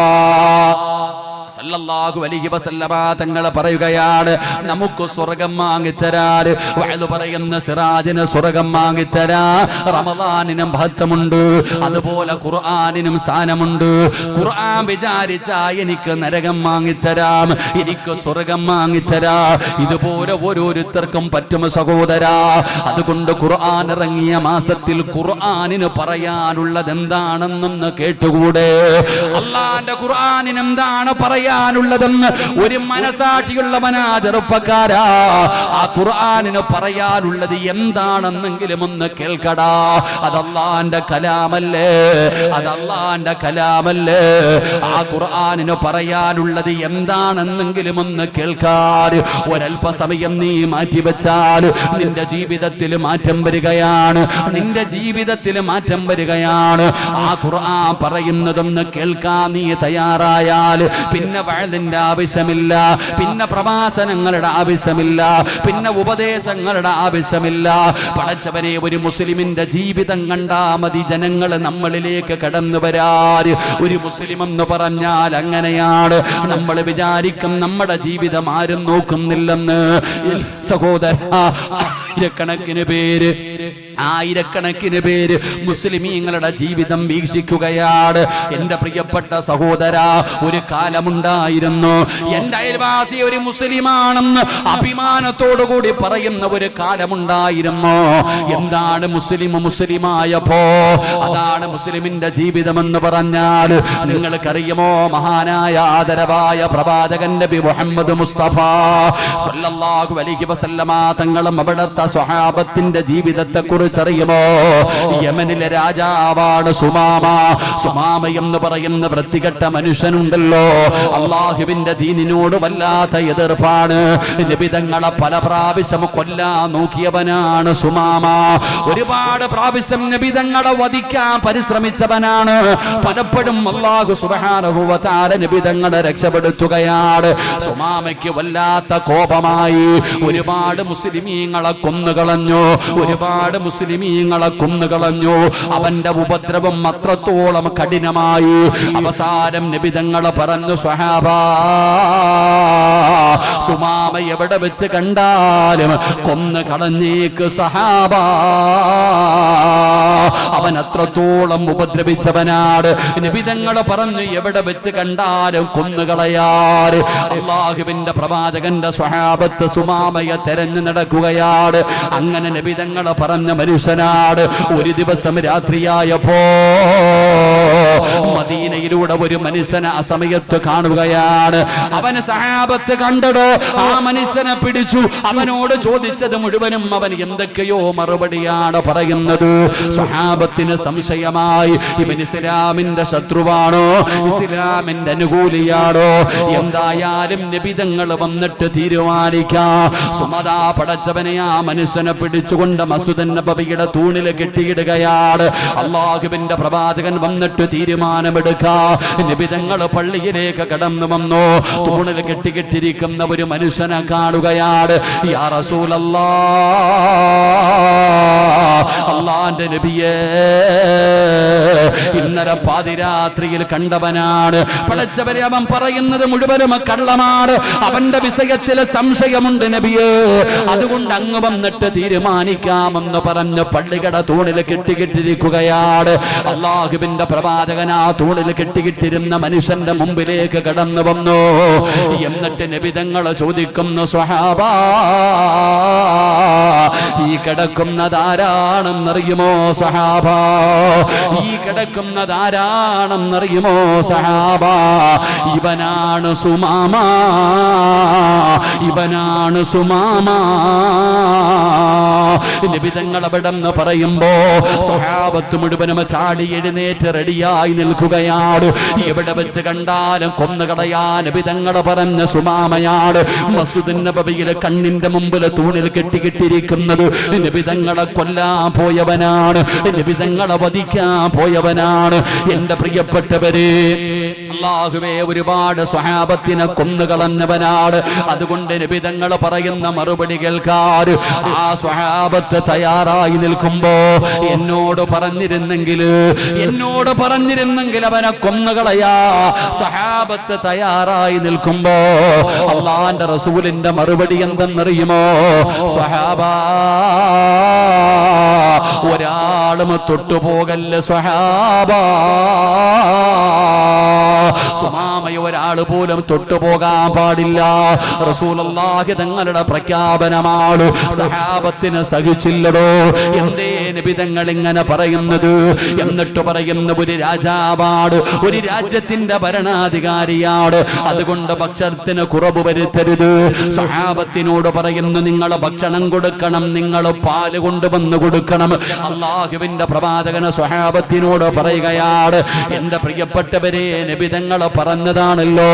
സല്ലല്ലാഹു അലൈഹി വസല്ലമ തങ്ങൾ പറയുകയാണ്. നമുക്ക് സ്വർഗം വാങ്ങിത്തരാൻ വഅദ് പറയുന്ന സിറാജിന് സ്വർഗം വാങ്ങിത്തരാൻ റമദാനിനും മഹത്വമുണ്ട്. അതുപോലെ ഖുർആനിനും സ്ഥാനമുണ്ട്. ഖുർആൻ വിചാരിച്ചാ എനിക്ക് നരകം വാങ്ങിത്തരാം, എനിക്ക് സ്വർഗം വാങ്ങിത്തരാം. ഇതുപോലെ ഓരോരുത്തർക്കും പറ്റും സഹോദരാ. അതുകൊണ്ട് ഖുർആൻ ഇറങ്ങിയ മാസത്തിൽ ഖുർആനിന് പറയാനുള്ളത് എന്താണെന്നൊന്ന് കേട്ടുകൂടെ? അല്ലാഹുവിന്റെ ഖുർആനിന് എന്താണ് പറയാനുള്ളതെന്ന് ഒരു മനസാക്ഷിയുള്ളവനാ ചെറുപ്പക്കാരാ. ആ ഖുർആനിന് പറയാനുള്ളത് എന്താണെന്നെങ്കിലും ഒന്ന് കേൾക്കടാ. അത് അല്ലാഹുവിന്റെ കലാമല്ലേ, അത് അല്ലാഹുവിന്റെ കലാമല്ലേ. ആ ഖുർആനിന് പറയാനുള്ളത് എന്താണെന്നെങ്കിലും ഒന്ന് കേൾക്കാൻ ഒരല്പസമയം നീ മാറ്റിവെച്ചാൽ നിന്റെ ജീവിതത്തിൽ മാറ്റം വരികയാണ്, നിന്റെ ജീവിതത്തിൽ മാറ്റം വരികയാണ്. ആ ഖുർആൻ പറയുന്നതൊന്ന് കേൾക്കാൻ നീ തയ്യാറായാൽ പിന്നെ വഅദിന്റെ ആവശ്യമില്ല, പിന്നെ പ്രഭാഷണങ്ങളുടെ ആവശ്യമില്ല, പിന്നെ ഉപദേശങ്ങളുടെ ആവശ്യമില്ല. പടച്ചവനെ, ഒരു മുസ്ലിമിന്റെ ജീവിതം കണ്ടാ മതി ജനങ്ങൾ നമ്മളിലേക്ക് കടന്നു വരാൻ. ഒരു മുസ്ലിം എന്ന് പറഞ്ഞാൽ അങ്ങനെയാണ്. നമ്മൾ വിചാരിക്കും നമ്മുടെ ജീവിതം ആരും നോക്കുന്നില്ലെന്ന്. സഹോദര, ആയിരക്കണക്കിന് പേര് മുസ്ലിമീങ്ങളുടെ ജീവിതം വീക്ഷിക്കുകയാണ്. എന്റെ പ്രിയപ്പെട്ട സഹോദര, ഒരു കാലമുണ്ടായിരുന്നു എന്റെ അയൽവാസി ഒരു മുസ്ലിമാണെന്ന് അഭിമാനത്തോടുകൂടി പറയുന്ന ഒരു കാലമുണ്ടായിരുന്നു. എന്താണ് മുസ്ലിമായപ്പോ? അതാണ് മുസ്ലിമിന്റെ ജീവിതമെന്ന് പറഞ്ഞാൽ നിങ്ങൾക്കറിയുമോ? മഹാനായ ആദരവായ പ്രവാചകൻ നബി മുഹമ്മദ് മുസ്തഫ സ്വല്ലല്ലാഹു അലൈഹി വസല്ലമ തങ്ങളും അവിടുത്തെ സ്വഹാബത്തിന്റെ ജീവിതത്തെ കുറിച്ചറിയുമോ? യമനിലെ രാജാവാണ് സുമാമ. സുമാമ എന്ന് പറയുന്ന വൃത്തികെട്ട മനുഷ്യനുണ്ടല്ലോ, അള്ളാഹുവിന്റെ ദീനിനോട് വല്ലാത്ത എതിർപ്പാണ്. നബിതങ്ങളെ പല പ്രാവശ്യം കൊല്ലാൻ നോക്കിയവനാണ് സുമാമ. ഒരുപാട് പ്രാവശ്യം നബിതങ്ങളെ വധിക്കാൻ പരിശ്രമിച്ചവനാണ്. പലപ്പോഴും അല്ലാഹു സുബ്ഹാനഹു വ തആല നബിതങ്ങളെ രക്ഷപ്പെടുത്തുകയാണ്. സുമാമയ്ക്ക് വല്ലാത്ത കോപമായി. ഒരുപാട് മുസ്ലിമീങ്ങളെ കൊന്നുകളഞ്ഞു, ഒരുപാട് മുസ്ലിമീങ്ങളെ കൊന്നുകളഞ്ഞു. അവന്റെ ഉപദ്രവം അത്രത്തോളം കഠിനമായി. അവസാനം നബിതങ്ങളെ പറഞ്ഞു, സ്വഹാബാ, സുമാമ എവിടെ വെച്ച് കണ്ടാലും കൊന്നു കളഞ്ഞേക്ക് സഹാബാ. അവൻ അത്രത്തോളം ഉപദ്രവിച്ചവനാണ്. നബിതങ്ങളെ പറഞ്ഞു, എവിടെ വെച്ച് കണ്ടാലും കൊന്നുകളയാറ്. അല്ലാഹുവിന്റെ പ്രവാചകന്റെ സ്വഹാബത്ത് സുമാമയെ തെരഞ്ഞു നടക്കുകയാണ്. അങ്ങനെ നബിതങ്ങളെ പറഞ്ഞ മനുഷ്യനാണ്. ഒരു ദിവസം രാത്രിയായപ്പോ മദീനയിലൂടെ ഒരു മനുഷ്യനെ ആ സമയത്ത് കാണുകയാണ്. അവന് സഹാബത്ത് കണ്ടടോ, ആ മനുഷ്യനെ പിടിച്ചു. അവനോട് ചോദിച്ചത് മുഴുവനും അവൻ എന്തൊക്കെയോ മറുപടിയാണ് പറയുന്നത്. സ്വഹാബത്തിന് സംശയമായി, ഇവൻ ഇസ്ലാമിന്റെ ശത്രുവാണോ, ഇസ്ലാമിന്റെ അനുകൂലിയാണോ? എന്തായാലും നബിതങ്ങൾ വന്നിട്ട് തീരുമാനിക്കാം. സുമതാ പടച്ചവനെ ആ മനുഷ്യനെ പിടിച്ചുകൊണ്ട് മസ്ജിദ് നബവിയുടെ തൂണിൽ കെട്ടിയിടുകയാണ്. അല്ലാഹുവിന്റെ പ്രവാചകൻ വന്നിട്ട് തീരുമാനമെടുക്കാം. നബിതങ്ങൾ പള്ളിയിലേക്ക് കടന്നു വന്നു. തൂണിൽ കെട്ടിയിരിക്കുന്ന ഒരു മനുഷ്യനെ കാണുകയാണ്. യാ റസൂലല്ലാഹ്, അല്ലാഹുവിന്റെ നബിയേ, ഇന്നലെ പാതിരാത്രിയിൽ കണ്ടവനാണ്. പടച്ചവരെ, അവൻ പറയുന്നത് മുഴുവനും കള്ളമാണ്. അവന്റെ വിഷയത്തിൽ സംശയമുണ്ട് നബിയേ. അതുകൊണ്ട് അങ്ങ് വന്നിട്ട് തീരുമാനിക്കാമെന്ന് പറഞ്ഞ് പള്ളികട തൂണിൽ കെട്ടിയിരിക്കുകയാണ്. അല്ലാഹുവിന്റെ പ്രവാചകൻ ആ തൂണിൽ കെട്ടിയിരുന്ന മനുഷ്യന്റെ മുമ്പിലേക്ക് കടന്നു വന്നു. എന്നിട്ട് നബിതങ്ങൾ ചോദിക്കുന്നു, സ്വഹാബാ, ഈ കിടക്കുന്നതാരാണെന്നറിയുമോ സഹാബാ? ഈ കിടക്കുന്നതാരാണെന്നറിയുമോ സഹാബാ? ഇവനാണ് സുമാമ, ഇവനാണ് സുമാമ. നബിതങ്ങൾ അവിടെന്ന് പറയുമ്പോ സ്വഹാബത്ത് മുഴുവനും ചാടി എഴുന്നേറ്റ് റെഡിയായി നിൽക്കുകയാണ്. എവിടെ വെച്ച് കണ്ടാലും കൊന്നുകളയാൻ നബിതങ്ങൾ പറഞ്ഞ സുമാമയാണ്. മസ്ജിദ് നബവിയിൽ കണ്ണിന്റെ മുമ്പിൽ തൂണിൽ കെട്ടിയിരിക്കുന്നത് നബിതങ്ങളെ കൊല്ലാൻ പോയവനാണ്, നബിതങ്ങളെ വധിക്കാൻ പോയവനാണ്. എന്റെ പ്രിയപ്പെട്ടവരെ, അല്ലാഹുവേ, ഒരുപാട് സ്വഹാബത്തിനെ കൊന്നുകളഞ്ഞവനാണ്. അതുകൊണ്ട് നബിതങ്ങൾ പറയുന്ന മറുപടി കേൾക്കാൻ ആ സ്വഹാബത്ത് തയ്യാറായി നിൽക്കുമ്പോ എന്നോട് പറഞ്ഞിരുന്നെങ്കിൽ അവനെ കൊന്നുകളയാ. സ്വഹാബത്ത് തയ്യാറായി നിൽക്കുമ്പോ അല്ലാഹുവിന്റെ റസൂലിന്റെ മറുപടി എന്തെന്നറിയുമോ? സ്വഹാബാ, ഒരാളും തൊട്ടുപോകല്ല സ്വഹാബാ. സുമാമയെ ഒരാൾ പോലും തൊട്ടുപോകാൻ പാടില്ല. റസൂലുള്ളാഹി തങ്ങളുടെ പ്രഖ്യാപനമാണ്. സഹാബത്തിന് സഹിച്ചില്ലടോ. എന്തേ നബി തങ്ങൾ ഇങ്ങനെ പറയുന്നത്? എന്നിട്ട് പറയുന്ന ഒരു രാജാവാണ്, ഒരു രാജ്യത്തിന്റെ ഭരണാധികാരിയാണ്. അതുകൊണ്ട് ഭക്ഷണത്തിന് കുറവ് വരുത്തരുത്. സഹാബത്തിനോട് പറയുന്നു, നിങ്ങൾ ഭക്ഷണം കൊടുക്കണം, നിങ്ങൾ പാല് കൊണ്ടുവന്ന് കൊടുക്കണം. അല്ലാഹുവിന്റെ പ്രവാചകൻ സ്വഹാബത്തിനോട് പറയുകയാണ്, എന്റെ പ്രിയപ്പെട്ടവരെ, നബി നബിതങ്ങൾ പറഞ്ഞതാണല്ലോ.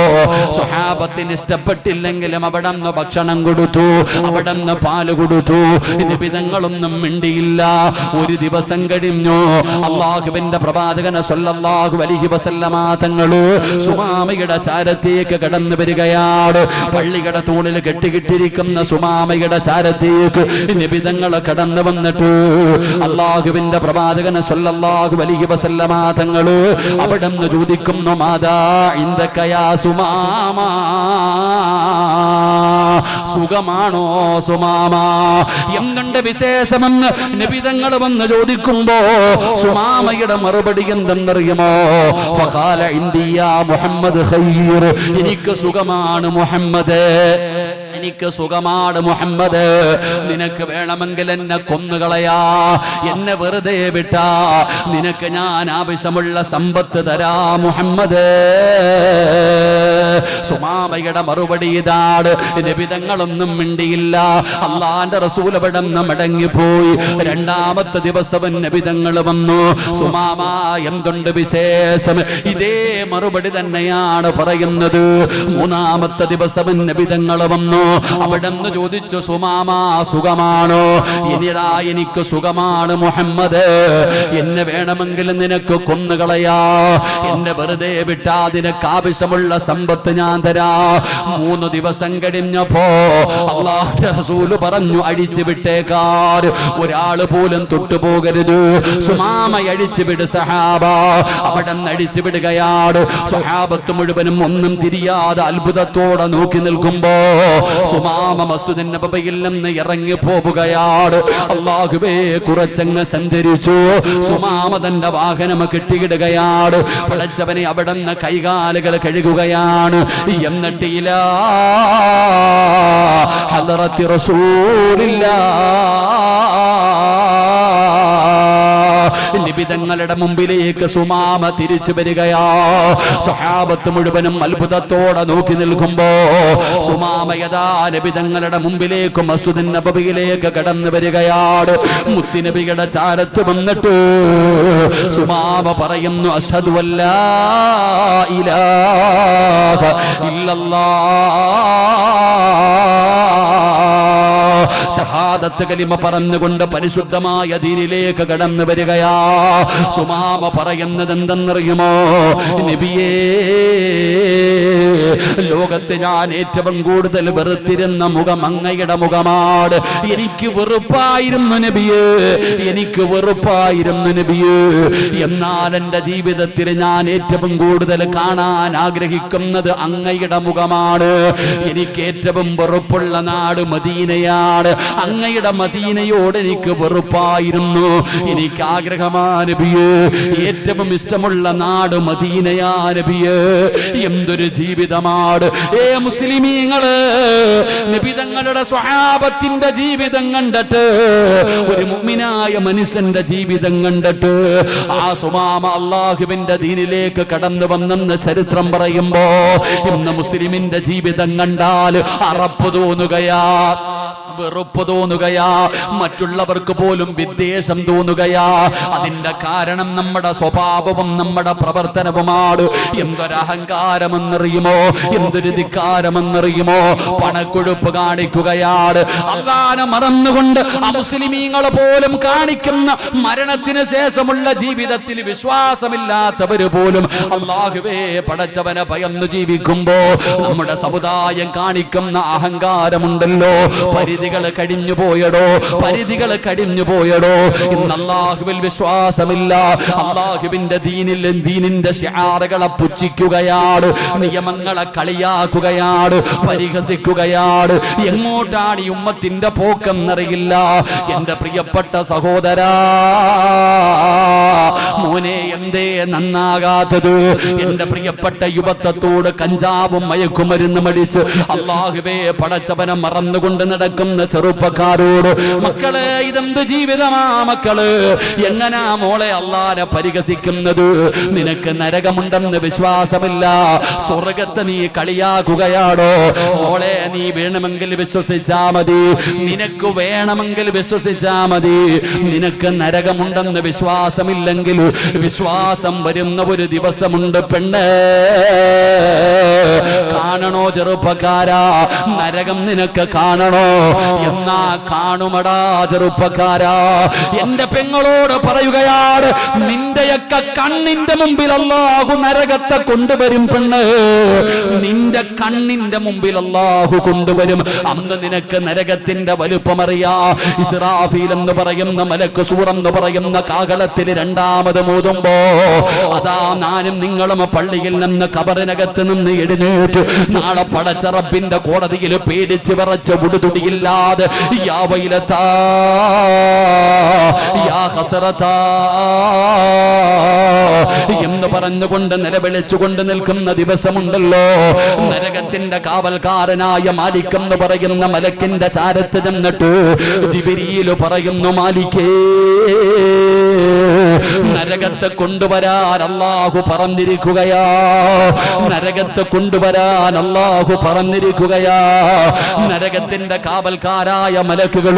സ്വഹാബത്തിന് ഇഷ്ടപ്പെട്ടില്ലെങ്കിലും അവിടന്ന് ഭക്ഷണം കൊടുത്തു, അവിടന്ന് പാല് കൊടുത്തു. നബിതങ്ങളൊന്നും മിണ്ടിയില്ല. ഒരു ദിവസം കഴിഞ്ഞു. അല്ലാഹുവിന്റെ പ്രവാചകൻ സ്വല്ലല്ലാഹു അലൈഹി വസല്ലമ തങ്ങള് സുമാമയുടെ ചാരത്തേക്ക് കടന്നു വരികയാണ്. പള്ളിയുടെ തൂണിൽ കെട്ടിക്കിട്ടിരിക്കുന്ന സുമാമയുടെ ചാരത്തേക്ക് നബിതങ്ങൾ കടന്നു വന്നിട്ട് അല്ലാഹുവിന്റെ പ്രവാചകൻ സ്വല്ലല്ലാഹു അലൈഹി വസല്ലമ തങ്ങള് അവിടുന്ന് ചോദിക്കുന്നു, മാദാ ഇൻദക യാ സുമാമ, സുഖമാണോ സുമാമ, എന്തുണ്ട് വിശേഷമെന്ന് നബിതങ്ങൾ വന്ന് ചോദിക്കുമ്പോ സുമാമയുടെ മറുപടി എന്തെന്നറിയുമോ? ഫഖാല ഇന്ദി യാ മുഹമ്മദ് ഖൈർ, എനിക്ക് സുഖമാണ് മുഹമ്മദ്, എനിക്ക് സുഖമാണ് മുഹമ്മദ്. നിനക്ക് വേണമെങ്കിൽ എന്നെ കൊന്നുകളയാ, എന്നെ വെറുതെ വിട്ടാ നിനക്ക് ഞാൻ ആവശ്യമുള്ള സമ്പത്ത് തരാ മുഹമ്മദ്. സുമാമയുടെ മറുപടി ഇതാണ്. നബിതങ്ങളൊന്നും മിണ്ടിയില്ല. അള്ളാന്റെ റസൂൽ അവിടുന്ന് മടങ്ങിപ്പോയി. രണ്ടാമത്തെ ദിവസം നബിതങ്ങൾ വന്നു. സുമാമ എന്തുണ്ട് വിശേഷം? ഇതേ മറുപടി തന്നെയാണ് പറയുന്നത്. മൂന്നാമത്തെ ദിവസം നബിതങ്ങൾ വന്നു. അവിടുന്ന് ചോദിച്ചു, സുമാമ സുഖമാണോ? ഇനിതാ എനിക്ക് സുഖമാണ് മുഹമ്മദ്, എന്നെ വേണമെങ്കിൽ നിനക്ക് കൊന്നുകളയാ, എന്നെ വെറുതെ വിട്ടാ നിനക്ക് ആവശ്യമുള്ള സമ്പത്ത് ഞാൻ തരാ. 3 ദിവസം കഴിഞ്ഞപ്പോ അല്ലാഹുവിന്റെ റസൂൽ പറഞ്ഞു, അഴിച്ചു വിട്ടേക്കാർ, ഒരാള് പോലും തൊട്ടുപോകരുത്. സുമാമ അഴിച്ചു വിട് സഹാബ. അവിടെ അഴിച്ചു വിടുകയാണ്. സ്വഹാബത്ത് മുഴുവനും ഒന്നും തിരിയാതെ അത്ഭുതത്തോടെ നോക്കി നിൽക്കുമ്പോ സുമാമ മസ്ജിദ് നബവിയിൽ നിന്ന് ഇറങ്ങി പോവുകയാണ്. അല്ലാഹുവേ, കുറച്ചങ്ങ് സഞ്ചരിച്ചു. സുമാമ തന്റെ വാഹനം കെട്ടിയിടുകയാണ്. പടച്ചവനെ അവിടെ നിന്ന് കൈകാലുകൾ കഴുകുകയാണ്. എന്നിട്ട് ഇലാ ഹദറത്തി റസൂലില്ലാഹ്, നിബിതങ്ങളുടെ മുമ്പിലേക്ക് സുമാമ തിരിച്ചു വരികയാ. സഹാബത്ത് മുഴുവനും അത്ഭുതത്തോടെ നോക്കി നിൽക്കുമ്പോ സുമാമയതാ നബിതങ്ങളുടെ മുമ്പിലേക്ക് മസ്ജിദ് നബവിയിലേക്ക് കടന്നു വരികയാണ്. മുത്തുനബിയുടെ ചാരത്ത് വന്നിട്ട് സുമാമ പറയുന്നു, അശ്ഹദു അല്ലാ ഇലാഹ ഇല്ലല്ലാഹ്, ഷഹാദത്ത് കലിമ പറഞ്ഞുകൊണ്ട് പരിശുദ്ധമായ ദീനിലേക്ക് കടന്നു വരികയാ. സുമാമ പറയുന്നത് എന്തെന്നറിയുമോ? നബിയേ, ലോകത്ത് ഞാൻ ഏറ്റവും കൂടുതൽ വെറുത്തിരുന്ന മുഖം അങ്ങയുടെ മുഖമാണ്. എനിക്ക് വെറുപ്പായിരുന്നു നബിയേ, എനിക്ക് വെറുപ്പായിരുന്നു നബിയേ. എന്നാൽ എൻ്റെ ജീവിതത്തിൽ ഞാൻ ഏറ്റവും കൂടുതൽ കാണാൻ ആഗ്രഹിക്കുന്നത് അങ്ങയുടെ മുഖമാണ്. എനിക്ക് ഏറ്റവും വെറുപ്പുള്ള നാട് മദീനയാണ്. അങ്ങയുടെ മദീനയോട് എനിക്ക് വെറുപ്പായിരുന്നു. എനിക്ക് ആഗ്രഹമാ നബിയേ, ഏറ്റവും ഇഷ്ടമുള്ള നാട് മദീനയാ നബിയേ. എന്തൊരു ജീവിതമാണ് മുസ്ലിമീങ്ങള്! നബിതങ്ങളുടെ സ്വഹാബത്തിന്റെ ജീവിതം കണ്ടിട്ട്, ഒരു മുഅ്മിനായ മനുഷ്യന്റെ ജീവിതം കണ്ടിട്ട് ആ സുമാമ അല്ലാഹുവിന്റെ ദീനിലേക്ക് കടന്നു വന്നെന്ന് ചരിത്രം പറയുമ്പോ ഇന്ന് മുസ്ലിമിന്റെ ജീവിതം കണ്ടാൽ അറപ്പ് തോന്നുകയാ, വെറുപ്പ് തോന്നുകയാ, മറ്റുള്ളവർക്ക് പോലും വിദ്വേഷം തോന്നുകയാ. അതിന്റെ കാരണം നമ്മുടെ സ്വഭാവവും നമ്മുടെ പ്രവർത്തനവുമാണ്. എന്തൊരഹങ്കാരമെന്നറിയുമോ, എന്തൊരു ധിക്കാരമെന്നറിയുമോ? പണക്കൊഴുപ്പ് കാണിക്കുകയാണ്. അല്ലാഹനെ മറന്നുകൊണ്ട് അമുസ്ലിമീങ്ങൾ പോലും കാണിക്കുന്ന മരണത്തിന് ശേഷമുള്ള ജീവിതത്തിൽ വിശ്വാസമില്ലാത്തവര് പോലും അല്ലാഹുവേ പടച്ചവനെ ഭയന്ന് ജീവിക്കുമ്പോ നമ്മുടെ സമുദായം കാണിക്കുന്ന അഹങ്കാരമുണ്ടല്ലോ, പരിധികൾ കഴിഞ്ഞു പോയടോ, പരിധികൾ കഴിഞ്ഞു പോയടോ. ഇന്ന് അല്ലാഹുവിൽ വിശ്വാസമില്ല. അല്ലാഹുവിന്റെ ദീനിന്റെ ശിആറുകളെ പുച്ഛിക്കുകയാണ്, നിയമങ്ങളെ കളിയാക്കുകയാണ്, പരിഹസിക്കുകയാണ്. എങ്ങോട്ടാണ് ഈ ഉമ്മത്തിന്റെ പോക്കെന്നറിയില്ല. എന്റെ പ്രിയപ്പെട്ട സഹോദരാ, മോനെ എന്തേ നന്നാകാത്തത്? എന്റെ പ്രിയപ്പെട്ട യുവത്വത്തോട് കഞ്ചാവും മയക്കുമരുന്നും അടിച്ച് അല്ലാഹുവേ പടച്ചവനെ മറന്നുകൊണ്ട് നടക്കുന്ന നടത്തുന്ന ചെറുപ്പക്കാരോട്, മക്കളെ ഇതെന്ത് ജീവിതമാ മക്കള്, എങ്ങനാ മോളെ അള്ളാനെ പരിഹസിക്കുന്നത്? നിനക്ക് നരകമുണ്ടെന്ന് വിശ്വാസമില്ല, സ്വർഗത്തെ നീ കളിയാക്കുകയാണോ? മോളെ നീ വേണമെങ്കിൽ വിശ്വസിച്ചാ മതി, നിനക്ക് വേണമെങ്കിൽ വിശ്വസിച്ചാ മതി. നിനക്ക് നരകമുണ്ടെന്ന് വിശ്വാസമില്ലെങ്കിൽ വിശ്വാസം വരുന്ന ഒരു ദിവസമുണ്ട് പെണ്ണ്. കാണണോ ചെറുപ്പക്കാരാ? നരകം നിനക്ക് കാണണോ? എന്നാ കാണുമടാ ചെറുപ്പക്കാരാ. എന്റെ പെങ്ങളോട് പറയുകയാണ്, നിന്റെയൊക്കെ കണ്ണിന്റെ മുമ്പിൽ അല്ലാഹു നരകത്തെ കൊണ്ടുവരും പെണ്ണ്. നിന്റെ കണ്ണിന്റെ മുമ്പിൽ അല്ലാഹു കൊണ്ടുവരും. അന്ന് നിനക്ക് നരകത്തിന്റെ വലുപ്പമറിയാ. ഇസ്രാഫീൽ എന്ന് പറയുന്ന മലക്ക് സൂർ എന്ന് പറയുന്ന കാഹളത്തിൽ രണ്ടാമത് മൂതുമ്പോ അതാ ഞാനും നിങ്ങളും പള്ളിയിൽ നിന്ന് കബറിനകത്ത് നിന്ന് എഴുന്നേറ്റ് നാളെ പടച്ച റബ്ബിന്റെ കോടതിയിൽ പേടിച്ച് വിറച്ച് ഉടുതുടിയില്ലാതെ യാ വൈലതാ യാ ഹസറതാ എന്ന് പറഞ്ഞുകൊണ്ട് നിലവിളിച്ചുകൊണ്ട് നിൽക്കുന്ന ദിവസമുണ്ടല്ലോ. നരകത്തിന്റെ കാവൽക്കാരനായ മാലിക് എന്ന് പറയുന്ന മലക്കിന്റെ ചാരത്ത് ചെന്നിട്ട് ജിബ്രീൽ പറയുന്നു, മാലിക്കേ നരകത്തെ കൊണ്ടുവരാൻ അല്ലാഹു പറഞ്ഞിരിക്കുകയാ, നരകത്തെ കൊണ്ടുവരാൻ അല്ലാഹു പറഞ്ഞിരിക്കുകയാ. നരകത്തിന്റെ കാവൽക്കാരായ മലക്കുകൾ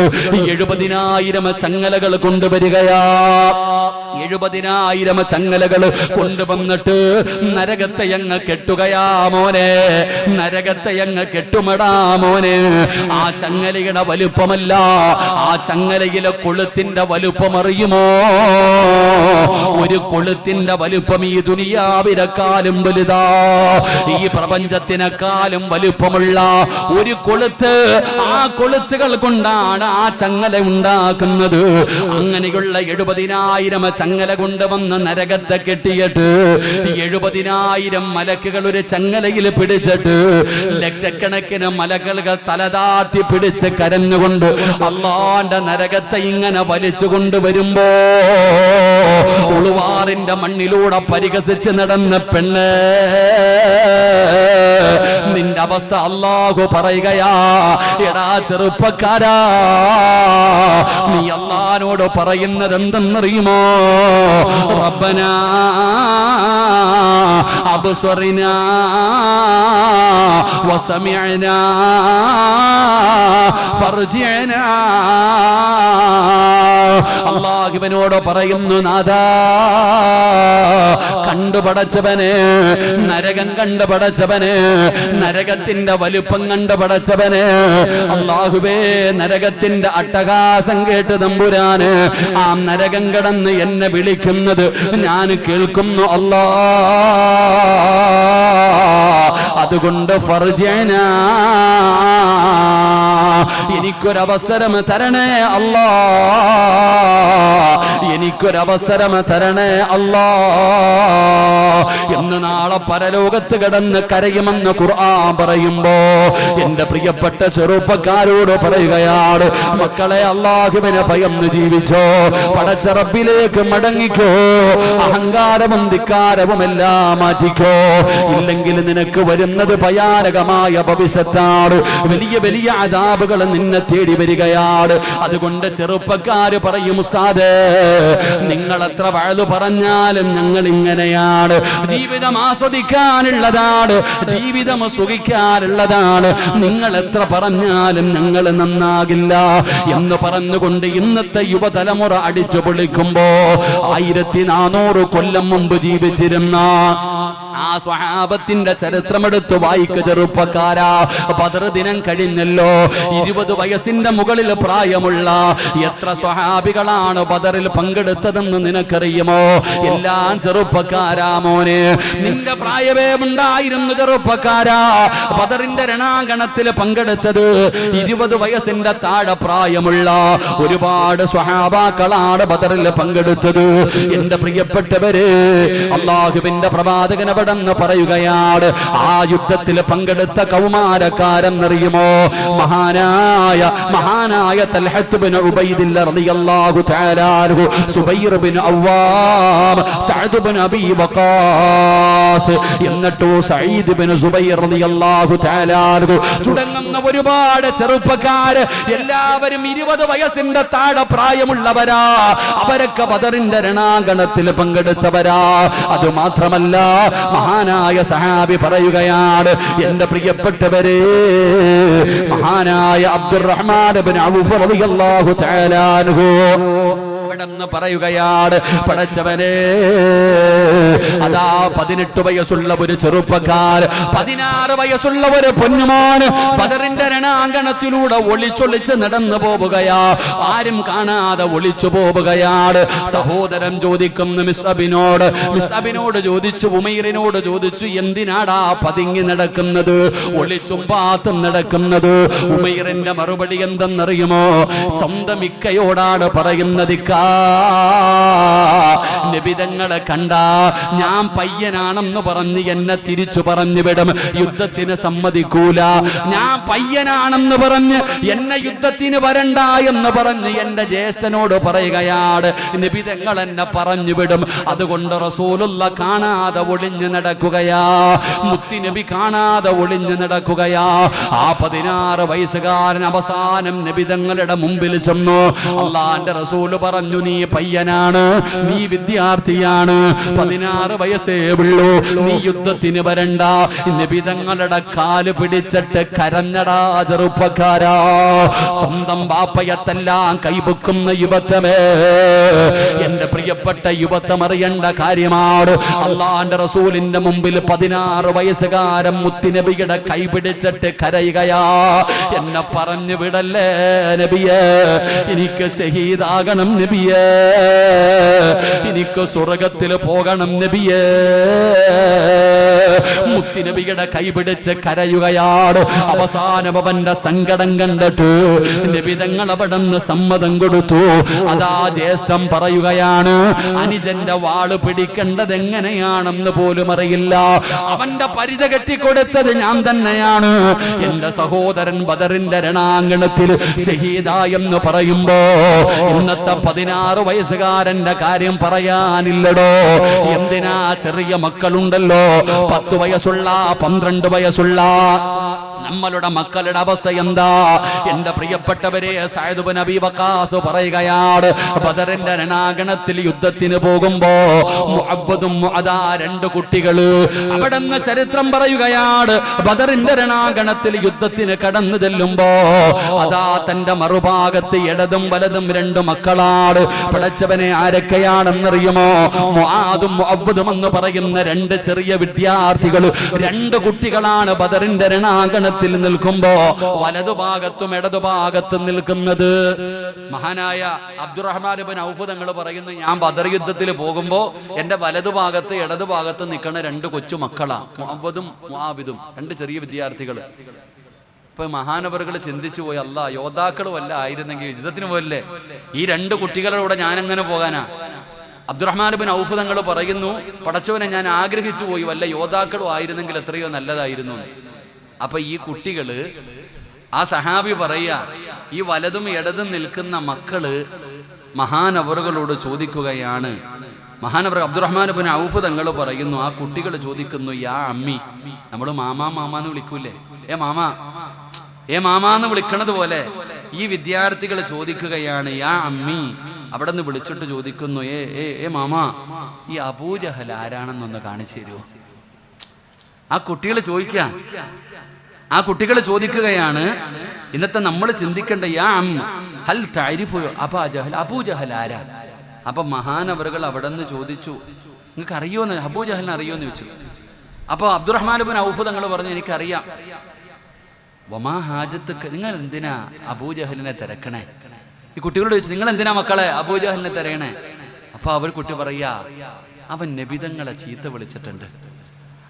70,000 ചങ്ങലകൾ കൊണ്ടുവരികയാ. 70,000 ചങ്ങലകൾ കൊണ്ടുവന്നിട്ട് നരകത്തെ അങ്ങ് കെട്ടുകയാ മോനെ, നരകത്തെ അങ്ങ് കെട്ടുമടാ മോനെ. ആ ചങ്ങലയുടെ വലുപ്പമല്ല, ആ ചങ്ങലയിലെ കൊളുത്തിന്റെ വലുപ്പം അറിയുമോ? ഒരു കൊളുത്തിന്റെ വലുപ്പം ഈ ദുനിയാവിനെക്കാളും വലുതാ, ഈ പ്രപഞ്ചത്തിനെക്കാളും വലുപ്പമുള്ള ഒരു കൊളുത്ത്. ആ കൊളുത്തുകൾ കൊണ്ടാണ് ആ ചങ്ങല ഉണ്ടാക്കുന്നത്. അങ്ങനെയുള്ള 70,000 ചങ്ങല കൊണ്ടുവന്ന് നരകത്തെ കെട്ടിയിട്ട് 70,000 മലക്കുകൾ ഒരു ചങ്ങലയിൽ പിടിച്ചിട്ട് ലക്ഷക്കണക്കിന് മലക്കുകൾ തലതാത്തി പിടിച്ച് കരഞ്ഞുകൊണ്ട് അള്ളാന്റെ നരകത്തെ ഇങ്ങനെ വലിച്ചു കൊണ്ടുവരുമ്പോ ഉളുവാറിന്റെ മണ്ണിലൂടെ പരിഹസിച്ച് നടന്ന പെണ്ണ്, നിന്റെ അവസ്ഥ അല്ലാഹു പറയുകയാ. എടാ ചെറുപ്പക്കാരാ, നീ അല്ലാഹുവോട് പറയുന്നത് എന്തെന്നറിയുമോ? റബ്ബനാ അബ്സറിനാ വസമിഅനാ ഫർജിഅനാ. അല്ലാഹുവിനോട് പറയുന്നു, നാഥാ കണ്ടുപടച്ചവന്, നരകം കണ്ടുപടച്ചവന്, നരകത്തിന്റെ വലുപ്പം കണ്ടുപടച്ചവന്. അല്ലാഹുവേ നരകത്തിന്റെ അട്ടഹാസം കേട്ട് തമ്പുരാന് ആ നരകം കടന്ന് എന്നെ വിളിക്കുന്നത് ഞാൻ കേൾക്കുന്നു അല്ലാ. അതുകൊണ്ട് ഫർജിഅനാ, എനിക്കൊരവസരം തരണേ അല്ലാ, എനിക്കൊരവസരം തരണേ അല്ലാ എന്ന് നാളെ പരലോകത്ത് കിടന്ന് കരയുമെന്ന് ഖുർആൻ പറയുമ്പോ എന്റെ പ്രിയപ്പെട്ട ചെറുപ്പക്കാരോട് പറയുകയാണ്, മക്കളെ അല്ലാഹുവിനെ ഭയന്ന് ജീവിച്ചോ, പടച്ച റബ്ബിലേക്ക് മടങ്ങിക്കോ, അഹങ്കാരവും ധിക്കാരവും എല്ലാം മാറ്റിക്കോ. ഇല്ലെങ്കിൽ നിനക്ക് വരുന്നത് ഭയാനകമായ ഭവിഷ്യത്താണ്, വലിയ വലിയ അദാബുകൾ നിന്നെ തേടി വരികയാണ്. അതുകൊണ്ട് ചെറുപ്പക്കാര് പറയും, ഉസ്താദേ നിങ്ങൾ എത്ര വഅദ് പറഞ്ഞാലും ഞങ്ങൾ ഇങ്ങനെയാണ്, ജീവിതം ആസ്വദിക്കാനുള്ളതാണ്, ജീവിതം സുഖിക്കാനുള്ളതാണ്, നിങ്ങൾ എത്ര പറഞ്ഞാലും ഞങ്ങൾ നന്നാകില്ല എന്ന് പറഞ്ഞുകൊണ്ട് ഇന്നത്തെ യുവതലമുറ അടിച്ചു പൊളിക്കുമ്പോ 1400 കൊല്ലം മുമ്പ് ജീവിച്ചിരുന്ന ആ സ്വഹാബത്തിന്റെ ചരിത്രമെടുത്ത് വായിക്ക ചെറുപ്പക്കാരാ. ബദർ ദിനം കഴിഞ്ഞല്ലോ, 20 വയസ്സിന്റെ മുകളിൽ പ്രായമുള്ള എത്ര സ്വഹാബികളാണ് ബദറിൽ പങ്കെടുത്തതെന്ന് നിനക്കറിയുമോ? എല്ലാം ചെറുപ്പക്കാരാ മോനെ, നിന്റെ പ്രായമേ ഉണ്ടായിരുന്നു ചെറുപ്പക്കാരാ. ബദറിന്റെ രണാങ്കണത്തിൽ പങ്കെടുത്തത് 20 വയസ്സിന്റെ താഴെ പ്രായമുള്ള ഒരുപാട് സ്വഹാബാക്കളാണ് ബദറിൽ പങ്കെടുത്തത്. എന്റെ പ്രിയപ്പെട്ടവര്, അല്ലാഹുവിന്റെ പ്രവാചകനെ അവിടെന്ന് പറയുകയാണ്, ആ യുദ്ധത്തിൽ പങ്കെടുത്ത കൗമാരക്കാരെന്നറിയുമോ? മഹാനായ തൽഹത്ത് ബിൻ ഉബൈദില്ലാഹ് റളിയല്ലാഹു തആല അൻഹു, Zubair bin Awwam, Saad bin Abi Waqqas, എന്നിട്ടോ സഈദ് ബിൻ സുബൈർ റളിയല്ലാഹു തആല അൻഹു തുടങ്ങുന്ന ഒരുപാട് ചെറുപ്പക്കാര്, എല്ലാവരും 20 വയസ്സിന്റെ താഴെ പ്രായമുള്ളവരാ. അവരൊക്കെ ബദറിന്റെ രണാങ്കണത്തിൽ പങ്കെടുത്തവരാ. അത് മാത്രമല്ല, മഹാനായ സഹാബി പറയുകയാണ്, എന്റെ പ്രിയപ്പെട്ടവരെ, മഹാനായ അബ്ദുറഹ്മാൻ ഇബ്നു ഔഫ് റളിയല്ലാഹു തആല അൻഹു അവിടെന്ന് പറയുകയാണ്, പടച്ചവനെ, അതാ 18 വയസ്സുള്ള ഒരു ചെറുപ്പക്കാർ, 16 വയസ്സുള്ള ഒരു പൊന്നുമോൻ ബദറിന്റെ രണാങ്കണത്തിലൂടെ ഒളിച്ചൊളിച്ച് നടന്നു പോവുകയാ. ആരും കാണാതെ ഒളിച്ചു പോവുകയാണ്. സഹോദരൻ ചോദിക്കുന്നു മിസ്അബിനോട് ചോദിച്ചു, ഉമൈറിനോട് ചോദിച്ചു, എന്തിനാടാ പതുങ്ങി നടക്കുന്നത്, ഒളിച്ചും പാത്തും നടക്കുന്നത്? ഉമൈറിന്റെ മറുപടി എന്തെന്നറിയുമോ? സ്വന്തം ഇക്കയോടാണ് പറയുന്നത്, നബിതങ്ങളെ കണ്ട ഞാൻ പയ്യനാണെന്ന് പറഞ്ഞ് എന്നെ തിരിച്ചു പറഞ്ഞു വിടും, യുദ്ധത്തിന് സമ്മതിക്കൂല. ഞാൻ പയ്യനാണെന്ന് പറഞ്ഞ് എന്നെ യുദ്ധത്തിന് വരണ്ട എന്ന് പറഞ്ഞ് എന്റെ ജ്യേഷ്ഠനോട് പറയുകയാണ്, നബിതങ്ങൾ എന്നെ പറഞ്ഞു വിടും. അതുകൊണ്ട് റസൂലുള്ള കാണാതെ ഒളിഞ്ഞു നടക്കുകയാ, മുത്തുനബി കാണാതെ ഒളിഞ്ഞു നടക്കുകയാ. ആ 16 വയസ്സുകാരൻ അവസാനം നബിതങ്ങളുടെ മുമ്പിൽ ചെന്നു. അള്ളാന്റെ റസൂല് പറഞ്ഞു, നീ പയ്യനാണ്, നീ വിദ്യാർത്ഥിയാണ്, 16 വയസ്സേ ഉള്ളൂ, നീ യുദ്ധത്തിന് വരണ്ട. നബിതങ്ങളുടെ കാല് പിടിച്ചിട്ട് കരഞ്ഞടാ ചെറുപ്പക്കാരാ. സ്വന്തം ബാപ്പയത്തെല്ലാം കൈബുക്കുന്ന യുവത്വമേ, എന്റെ പ്രിയപ്പെട്ട യുവത്വം അറിയേണ്ട കാര്യമാണ്. അള്ളാന്റെ റസൂലിന്റെ മുമ്പിൽ 16 വയസ്സുകാരൻ മുത്തുനബിയുടെ കൈ പിടിച്ചിട്ട് കരയുകയാ, എന്നെ പറഞ്ഞു വിടല്ലേ നബിയേ, എനിക്ക് ഷഹീദാകണം നബിയേ, എനിക്ക് സ്വർഗത്തിൽ പോകണം നബിയേ. മുത്തുനബിയുടെ കൈപിടിച്ച് കരയുകയാണ്. അവസാനം അവന്റെ സങ്കടം കണ്ടിട്ട് നബിതങ്ങൾ അവിടുന്ന് സമ്മതം കൊടുത്തു. അതാ ജ്യേഷ്ഠം പറയുകയാണ്, അനുജന്റെ വാള് പിടിക്കേണ്ടത് എങ്ങനെയാണെന്ന് പോലും അറിയില്ല, അവന്റെ പരിച കെട്ടിക്കൊടുത്തത് ഞാൻ തന്നെയാണ്. എന്റെ സഹോദരൻ ബദറിന്റെ രണാങ്കണത്തിൽ ഷഹീദായെന്ന് പറയുമ്പോ ഇന്നത്തെ 16 വയസ്സുകാരന്റെ കാര്യം പറയാനില്ലടോ. എന്തിനാ, ചെറിയ മക്കളുണ്ടല്ലോ, 10 വയസ്സുള്ള 12 വയസ്സുള്ള നമ്മളുടെ മക്കളുടെ അവസ്ഥ എന്താ? എന്റെ പ്രിയപ്പെട്ടവരെ, സഅദ് ഇബ്നു അബീ വഖാസ് പറയുകയാണ്, ബദറിന്റെ രണാങ്കണത്തിൽ യുദ്ധത്തിന് പോകുമ്പോ മുഅവ്വദും മുഅദാ 2 കുട്ടികള് അവിടെന്ന് ചരിത്രം പറയുകയാണ്, ബദറിന്റെ രണാങ്കണത്തിൽ യുദ്ധത്തിന് കടന്നു ചെല്ലുമ്പോ അതാ തന്റെ മറുഭാഗത്ത് ഇടതും വലതും 2 മക്കളാണ്. പടച്ചവനെ, ആരൊക്കെയാണെന്നറിയുമോ? മുആദും മുഅവ്വദും എന്ന് പറയുന്ന 2 ചെറിയ വിദ്യാർത്ഥികൾ, 2 കുട്ടികളാണ് ബദറിന്റെ രണാങ്കണത്തിൽ നിൽക്കുമ്പോ വലതുഭാഗത്തും ഇടതുഭാഗത്തും നിൽക്കുന്നത്. മഹാനായ അബ്ദുറഹ്മാൻ ഇബ്നു ഔഫ് തങ്ങൾ പറയുന്നു, ഞാൻ ബദർ യുദ്ധത്തിൽ പോകുമ്പോ എന്റെ വലതുഭാഗത്ത് ഇടതുഭാഗത്ത് നിൽക്കുന്ന 2 കൊച്ചു മക്കളാ, മുഅവ്വദും മുആബിദും, 2 ചെറിയ വിദ്യാർത്ഥികൾ. ഇപ്പൊ മഹാനവറുകൾ ചിന്തിച്ചു പോയി, അല്ല, യോദ്ധാക്കൾ വല്ല ആയിരുന്നെങ്കിൽ യുദ്ധത്തിന് പോയല്ലേ, ഈ 2 കുട്ടികളുടെ ഞാൻ എങ്ങനെ പോകാനാ? അബ്ദുറഹ്മാൻ ഇബ്നു ഔഫ് തങ്ങൾ പറയുന്നു, പടച്ചവനെ, ഞാൻ ആഗ്രഹിച്ചു പോയി, വല്ല യോദ്ധാക്കളും ആയിരുന്നെങ്കിൽ എത്രയോ നല്ലതായിരുന്നു. അപ്പൊ ഈ കുട്ടികള്, ആ സഹാബി പറയാ, ഈ വലതും ഇടതും നിൽക്കുന്ന മക്കള് മഹാനവറുകളോട് ചോദിക്കുകയാണ്. മഹാനവർ അബ്ദുറഹ്മാൻ ഇബ്നു ഔഫ് തങ്ങൾ പറയുന്നു, ആ കുട്ടികൾ ചോദിക്കുന്നു, യാ അമ്മി, നമ്മൾ മാമാന്ന് വിളിക്കൂലേ, ഏ മാമാന്ന് വിളിക്കണത് പോലെ ഈ വിദ്യാർത്ഥികൾ ചോദിക്കുകയാണ്, യാ അമ്മി. അവിടെ നിന്ന് വിളിച്ചിട്ട് ചോദിക്കുന്നു, ഏ മാമാ, ഈ അബൂജഹൽ ആരാണെന്നൊന്ന് കാണിച്ചു തരുമോ? ആ കുട്ടികൾ ചോദിക്കുകയാണ്. ഇന്നത്തെ നമ്മൾ ചിന്തിക്കേണ്ട, യാ അമ്മ ഹൽ തഅരിഫു അബൂ ജഹൽ, അബൂജഹൽ ആരാ? അപ്പൊ മഹാനവറുകൾ അവിടെ നിന്ന് ചോദിച്ചു, നിങ്ങൾക്ക് അറിയോന്ന്, അബൂജഹലിനെ അറിയോന്ന് ചോദിച്ചു. അപ്പൊ അബ്ദുറഹ്മാൻ ഇബ്നു ഔഫ് തങ്ങൾ പറഞ്ഞു, എനിക്കറിയാം. വമാ ഹാജത്ത്, നിങ്ങൾ എന്തിനാ അബൂജഹലിനെ തിരക്കണേ? ഈ കുട്ടികളോട് ചോദിച്ചു, നിങ്ങൾ എന്തിനാ മക്കളെ അബൂജഹലിനെ തിരയണേ? അപ്പൊ അവർ കുട്ടി പറയാ, അവൻ നബിതങ്ങളെ ചീത്ത വിളിച്ചിട്ടുണ്ട്,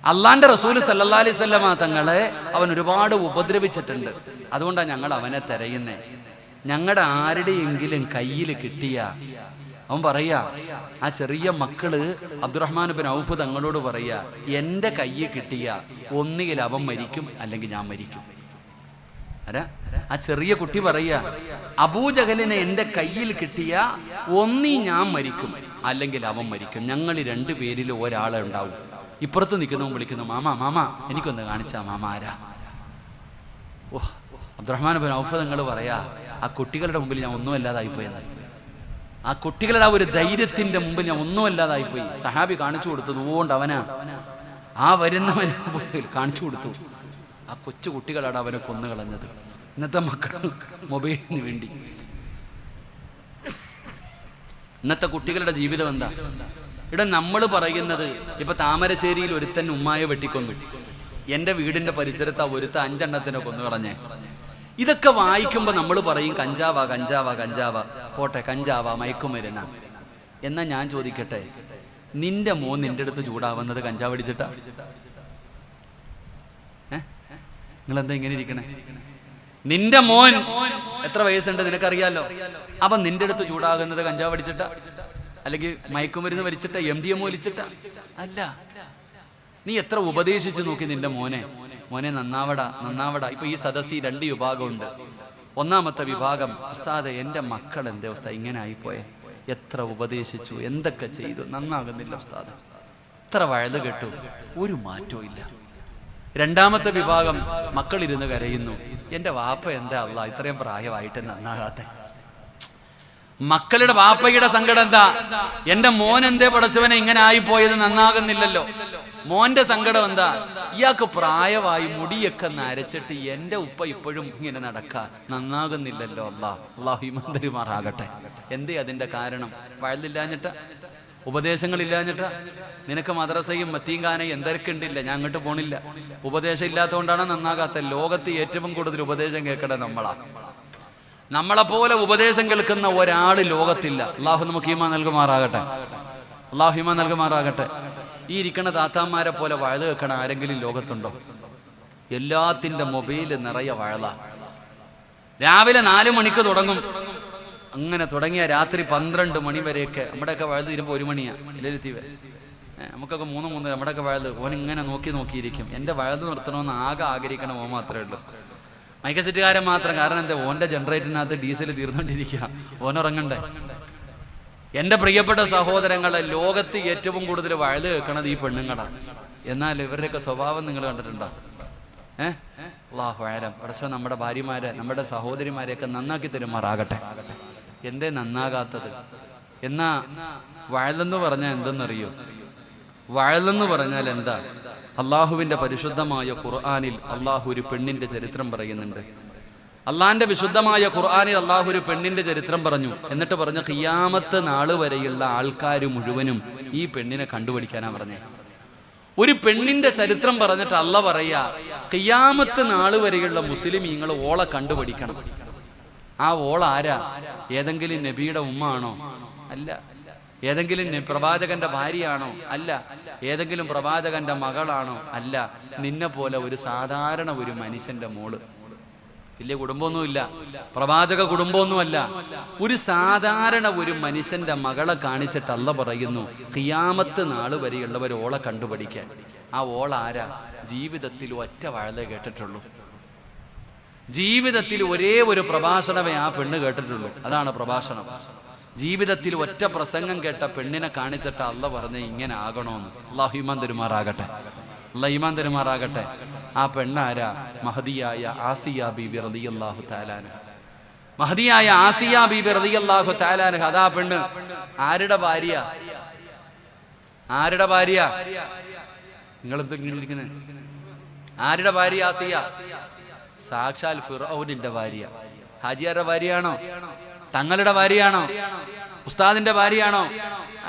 അള്ളാന്റെ റസൂൽ സല്ലല്ലാഹു അലൈഹി വസല്ലമ തങ്ങളെ അവൻ ഒരുപാട് ഉപദ്രവിച്ചിട്ടുണ്ട്, അതുകൊണ്ടാണ് ഞങ്ങൾ അവനെ തിരയുന്നേ. ഞങ്ങളുടെ ആരുടെയെങ്കിലും കയ്യിൽ കിട്ടിയ അവൻ പറയാ, ആ ചെറിയ മക്കള് അബ്ദുറഹ്മാൻ ബിൻ ഔഫ് തങ്ങളോട് പറയാ, എൻ്റെ കയ്യിൽ കിട്ടിയ ഒന്നുകിൽ അവൻ മരിക്കും അല്ലെങ്കിൽ ഞാൻ മരിക്കും. അരാ ആ ചെറിയ കുട്ടി പറയാ, അബൂജഹലിനെ എൻ്റെ കയ്യിൽ കിട്ടിയ ഒന്നീ ഞാൻ മരിക്കും അല്ലെങ്കിൽ അവൻ മരിക്കും. ഞങ്ങൾ രണ്ടുപേരിൽ ഒരാളെ ഉണ്ടാവും. ഇപ്പുറത്ത് നിൽക്കുന്നവൻ വിളിക്കുന്നു, മാമ മാമ എനിക്കൊന്ന് കാണിച്ചാ മാമ ആരാ. ഓ അബ്ദുറഹ്മാൻ ബിൻ ഔഫ് തങ്ങൾ പറയാ, ആ കുട്ടികളുടെ മുമ്പിൽ ഞാൻ ഒന്നുമല്ലാതായിപ്പോയെന്ന്. ആ കുട്ടികളുടെ ആ ഒരു ധൈര്യത്തിന്റെ മുമ്പിൽ ഞാൻ ഒന്നുമല്ലാതായിപ്പോയി. സഹാബി കാണിച്ചു കൊടുത്തത് അതുകൊണ്ട് അവനാ ആ വരുന്നവന് കാണിച്ചു കൊടുത്തു. ആ കൊച്ചു കുട്ടികളാണ് അവനെ കൊന്നുകളഞ്ഞത്. ഇന്നത്തെ മക്കൾ മൊബൈലിന് വേണ്ടി. ഇന്നത്തെ കുട്ടികളുടെ ജീവിതം എന്താ? ഇവിടെ നമ്മൾ പറയുന്നത്, ഇപ്പൊ താമരശ്ശേരിയിൽ ഒരുത്തൻ ഉമ്മായെ വെട്ടിക്കൊന്നു, എൻ്റെ വീടിന്റെ പരിസരത്ത് ആ ഒരുത്ത 5 എണ്ണത്തിനെ കൊന്നുകളഞ്ഞേ. ഇതൊക്കെ വായിക്കുമ്പോൾ നമ്മൾ പറയും കഞ്ചാവാ കഞ്ചാവാ കഞ്ചാവാ. പോട്ടെ, കഞ്ചാവാ മയക്കുമരുന്ന. എന്നാ ഞാൻ ചോദിക്കട്ടെ, നിന്റെ മോൻ നിന്റെ അടുത്ത് ചൂടാവുന്നത് കഞ്ചാവ് അടിച്ചിട്ടാ? നിങ്ങളെന്താ ഇങ്ങനെ ഇരിക്കണേ? നിന്റെ മോൻ എത്ര വയസ്സുണ്ട് നിനക്കറിയാലോ. അവൻ നിന്റെ അടുത്ത് ചൂടാകുന്നത് കഞ്ചാവ് അടിച്ചിട്ടാ അല്ലെങ്കിൽ മയക്കുമരുന്ന് വലിച്ചിട്ടാ, MDMA വലിച്ചിട്ടാ? അല്ല. നീ എത്ര ഉപദേശിച്ചു നോക്കി നിന്റെ മോനെ, മോനെ നന്നാവടാ നന്നാവടാ. ഇപ്പൊ ഈ സദസ്സിൽ 2 വിഭാഗമുണ്ട്. ഒന്നാമത്തെ വിഭാഗം, ഉസ്താദെ എൻ്റെ മക്കൾ എന്തേ ഉസ്താദ് ഇങ്ങനെ ആയിപ്പോയെ, എത്ര ഉപദേശിച്ചു എന്തൊക്കെ ചെയ്തു, നന്നാകുന്നില്ല ഉസ്താദ്, എത്ര വഴുത് കെട്ടു, ഒരു മാറ്റവും ഇല്ല. രണ്ടാമത്തെ വിഭാഗം, മക്കളിരുന്ന് കരയുന്നു, എൻ്റെ വാപ്പ എന്താ അല്ലാ ഇത്രയും പ്രായമായിട്ട് നന്നാകാത്തെ. മക്കളുടെ വാപ്പയുടെ സങ്കടം എന്താ? എൻ്റെ മോൻ എന്തേ പടച്ചവനെ ഇങ്ങനെ ആയിപ്പോയത്, നന്നാകുന്നില്ലല്ലോ. മോന്റെ സങ്കടം എന്താ? ഇയാൾക്ക് പ്രായമായി മുടിയൊക്കെ നരച്ചിട്ട് എൻ്റെ ഉപ്പ ഇപ്പോഴും ഇങ്ങനെ നടക്കുക, നന്നാകുന്നില്ലല്ലോ. അള്ളാഹു ഈമാൻ തരുമാറാകട്ടെ. എന്തേ അതിൻ്റെ കാരണം? വഴുതില്ലാഞ്ഞിട്ട, ഉപദേശങ്ങളില്ലാഞ്ഞിട്ട. നിനക്ക് മദ്രസയും മത്തീങ്കാനയും എന്തൊക്കെ ഉണ്ടില്ല, ഞാൻ അങ്ങോട്ട് പോണില്ല. ഉപദേശം ഇല്ലാത്തതുകൊണ്ടാണ് നന്നാകാത്ത. ലോകത്ത് ഏറ്റവും കൂടുതൽ ഉപദേശം കേൾക്കട്ടെ നമ്മളാ. നമ്മളെപ്പോലെ ഉപദേശം കേൾക്കുന്ന ഒരാൾ ലോകത്തില്ല. അള്ളാഹു നമുക്ക് ഈമാൻ നൽകുമാറാകട്ടെ. അള്ളാഹു ഈമാൻ നൽകുമാറാകട്ടെ. ഈ ഇരിക്കണ താത്താമാരെ പോലെ വഴുത് കേൾക്കണ ആരെങ്കിലും ലോകത്തുണ്ടോ? എല്ലാത്തിൻ്റെ മൊബൈല് നിറയെ വഴുത. രാവിലെ 4 മണിക്ക് തുടങ്ങും, അങ്ങനെ തുടങ്ങിയ രാത്രി 12 മണി വരെയൊക്കെ. നമ്മുടെയൊക്കെ വഴുത് ഇരുമ്പോൾ 1 മണിയാ ഇല്ലെത്തി. നമുക്കൊക്കെ 3 നമ്മുടെയൊക്കെ വഴുത് ഓനിങ്ങനെ നോക്കിയിരിക്കും. എൻ്റെ വഴുത് നിർത്തണമെന്ന് ആകെ ആഗ്രഹിക്കണ ഓൻ മാത്രമേ ഉള്ളൂ. മൈക്കസെറ്റുകാരൻ മാത്രം. കാരണം എന്താ? ഓൻ്റെ ജനറേറ്ററിനകത്ത് ഡീസൽ തീർന്നുകൊണ്ടിരിക്കുക, ഓനുറങ്ങണ്ടേ. എൻ്റെ പ്രിയപ്പെട്ട സഹോദരങ്ങളെ, ലോകത്ത് ഏറ്റവും കൂടുതൽ വഴുത് കേൾക്കണത് ഈ പെണ്ണുങ്ങളാണ്. എന്നാൽ ഇവരുടെയൊക്കെ സ്വഭാവം നിങ്ങൾ കണ്ടിട്ടുണ്ടോ? അല്ലാഹു അഅലം. പടച്ചോൻ നമ്മുടെ ഭാര്യമാരെ, നമ്മുടെ സഹോദരിമാരെയൊക്കെ നന്നാക്കി തരുമാറാകട്ടെ. എന്തേ നന്നാകാത്തത്? എന്നാ വഴുതെന്ന് പറഞ്ഞാൽ എന്തെന്നറിയോ? വഴുതെന്ന് പറഞ്ഞാൽ എന്താ? അള്ളാഹുവിൻ്റെ പരിശുദ്ധമായ ഖുർആനിൽ അള്ളാഹു ഒരു പെണ്ണിന്റെ ചരിത്രം പറയുന്നുണ്ട്. അള്ളാഹിന്റെ വിശുദ്ധമായ ഖുർആനിൽ അള്ളാഹു ഒരു പെണ്ണിന്റെ ചരിത്രം പറഞ്ഞു. എന്നിട്ട് പറഞ്ഞു, ഖിയാമത്ത് നാള് വരെയുള്ള ആൾക്കാർ മുഴുവനും ഈ പെണ്ണിനെ കണ്ടുപിടിക്കാനാ പറഞ്ഞേ. ഒരു പെണ്ണിന്റെ ചരിത്രം പറഞ്ഞിട്ട് അള്ള പറയാ, ഖിയാമത്ത് നാള് വരെയുള്ള മുസ്ലിമീങ്ങൾ ഓളെ കണ്ടുപിടിക്കണം. ആ ഓള ആരാ? ഏതെങ്കിലും നബിയുടെ ഉമ്മ ആണോ? അല്ല. ഏതെങ്കിലും പ്രവാചകന്റെ ഭാര്യയാണോ? അല്ല. ഏതെങ്കിലും പ്രവാചകന്റെ മകളാണോ? അല്ല. നിന്നെ പോലെ ഒരു സാധാരണ ഒരു മനുഷ്യന്റെ മോള്. വലിയ കുടുംബമൊന്നുമില്ല, പ്രവാചക കുടുംബമൊന്നുമല്ല. ഒരു സാധാരണ ഒരു മനുഷ്യന്റെ മകളെ കാണിച്ചിട്ട് അള്ള പറയുന്നു, ഖിയാമത്ത് നാള് വരെയുള്ളവർ ഓളെ കണ്ടുപിടിക്കാൻ. ആ ഓള ആരാ? ജീവിതത്തിൽ ഒറ്റ വഴുതേ കേട്ടിട്ടുള്ളൂ. ജീവിതത്തിൽ ഒരേ ഒരു പ്രഭാഷണമേ ആ പെണ്ണ് കേട്ടിട്ടുള്ളൂ. അതാണ് പ്രഭാഷണം. ജീവിതത്തിൽ ഒറ്റ പ്രസംഗം കേട്ട പെണ്ണിനെ കാണിച്ചിട്ട് അള്ള പറഞ്ഞ ഇങ്ങനെ ആകണമെന്ന്. അല്ലാഹു ഈമാൻ തരുമാറാകട്ടെ. അല്ലാഹു ഈമാൻ തരുമാറാകട്ടെ. ആ പെണ്ണാരാ? മഹദിയായ ആസിയ ബീബി റളിയല്ലാഹു തആല അൻഹ. മഹദിയായ ആസിയ ബീബി റളിയല്ലാഹു തആല അൻഹ. അതാ പെണ്ണ് ആരുടെ ഭാര്യ? ആരുടെ ഭാര്യ? നിങ്ങൾ എന്തെങ്കിലും ഇരിക്കുന്നത്? ആരുടെ ഭാര്യ ആസിയ? സാക്ഷാൽ ഫിർഔനിന്റെ ഭാര്യ. ഹാജിയാരുടെ ഭാര്യയാണോ? തങ്ങളുടെ ഭാര്യയാണോ? ഉസ്താദിന്റെ ഭാര്യയാണോ?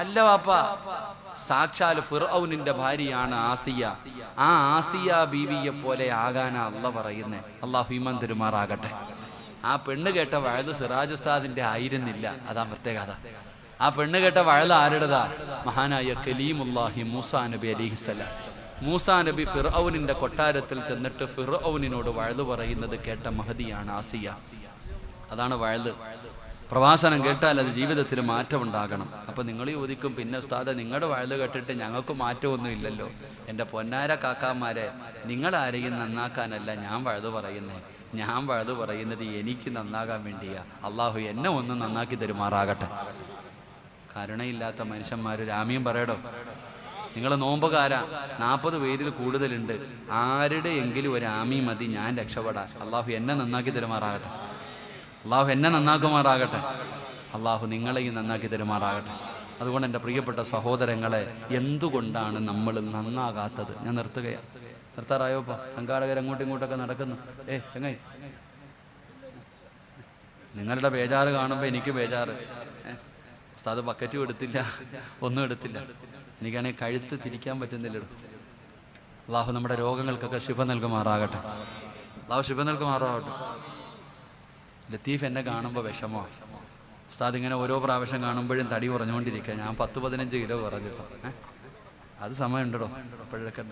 അല്ല വാപ്പ, സാക്ഷാൽ ഫിർഔനിന്റെ ഭാര്യയാണ് ആസിയ. ആ ആസിയ ബീവിയെ പോലെ ആകാനാ അള്ള പറയുന്നേ. അല്ലാഹു ഈമാൻ തരുമാറാകട്ടെ. ആ പെണ്ണ് കേട്ട വഴുത് സിറാജ് ഉസ്താദിന്റെ ആയിരുന്നില്ല. അതാ പ്രത്യേകത. ആ പെണ്ണ് കേട്ട വഴുത് ആരുടേതാ? മഹാനായ കലീമുല്ലാഹി മൂസാ നബി അലൈഹിസ്സലാം. മൂസാ നബി ഫിർഔനിന്റെ കൊട്ടാരത്തിൽ ചെന്നിട്ട് ഫിർഔനിനോട് വഴുത് പറയുന്നത് കേട്ട മഹദിയാണ് ആസിയ. അതാണ് വഴുത്. പ്രഭാഷണം കേട്ടാൽ അത് ജീവിതത്തിൽ മാറ്റമുണ്ടാകണം. അപ്പം നിങ്ങൾ ചോദിക്കും, പിന്നെ ഉസ്താദെ നിങ്ങളുടെ വഴുത് കേട്ടിട്ട് ഞങ്ങൾക്ക് മാറ്റമൊന്നും ഇല്ലല്ലോ. എൻ്റെ പൊന്നാര കാക്കാമാരെ, നിങ്ങളാരെയും നന്നാക്കാനല്ല ഞാൻ വഴുത് പറയുന്നത്. ഞാൻ വഴുത് പറയുന്നത് എനിക്ക് നന്നാകാൻ വേണ്ടിയാ. അള്ളാഹു എന്നെ ഒന്ന് നന്നാക്കി തരുമാറാകട്ടെ. കരുണയില്ലാത്ത മനുഷ്യന്മാർ രാമിയും പറയടോ. നിങ്ങൾ നോമ്പുകാരാ, 40 പേരിൽ കൂടുതലുണ്ട്, ആരുടെ എങ്കിലും ഒരു ആമി മതി, ഞാൻ രക്ഷപ്പെടാൻ. അള്ളാഹു എന്നെ നന്നാക്കി തരുമാറാകട്ടെ. അള്ളാഹു എന്നെ നന്നാക്കുമാറാകട്ടെ. അള്ളാഹു നിങ്ങളെയും നന്നാക്കി തരുമാറാകട്ടെ. അതുകൊണ്ട് എൻ്റെ പ്രിയപ്പെട്ട സഹോദരങ്ങളെ, എന്തുകൊണ്ടാണ് നമ്മൾ നന്നാകാത്തത്? ഞാൻ നിർത്താറായോപ്പാ. സംഘാടകർ അങ്ങോട്ടും ഇങ്ങോട്ടൊക്കെ നടക്കുന്നു. ചങ്ങായി, നിങ്ങളുടെ ബേജാറ് കാണുമ്പോൾ എനിക്ക് ബേജാറ്. ഉസ്താദ് ബക്കറ്റും എടുത്തില്ല, ഒന്നും എടുത്തില്ല. എനിക്കാണെങ്കിൽ കഴുത്ത് തിരിക്കാൻ പറ്റുന്നില്ലല്ലോ. അള്ളാഹു നമ്മുടെ രോഗങ്ങൾക്കൊക്കെ ശിഫ നൽകുമാറാകട്ടെ. അള്ളാഹു ശിഫ നൽകുമാറാകട്ടെ. ലത്തീഫ് എന്നെ കാണുമ്പോൾ വിഷമോ. ഉസ്താദ് ഇങ്ങനെ ഓരോ പ്രാവശ്യം കാണുമ്പോഴും തടി കുറഞ്ഞുകൊണ്ടിരിക്കുക. ഞാൻ 10-15 കിലോ കുറഞ്ഞിപ്പോൾ. അത് സമയമുണ്ടോ അപ്പോഴൊക്കെ?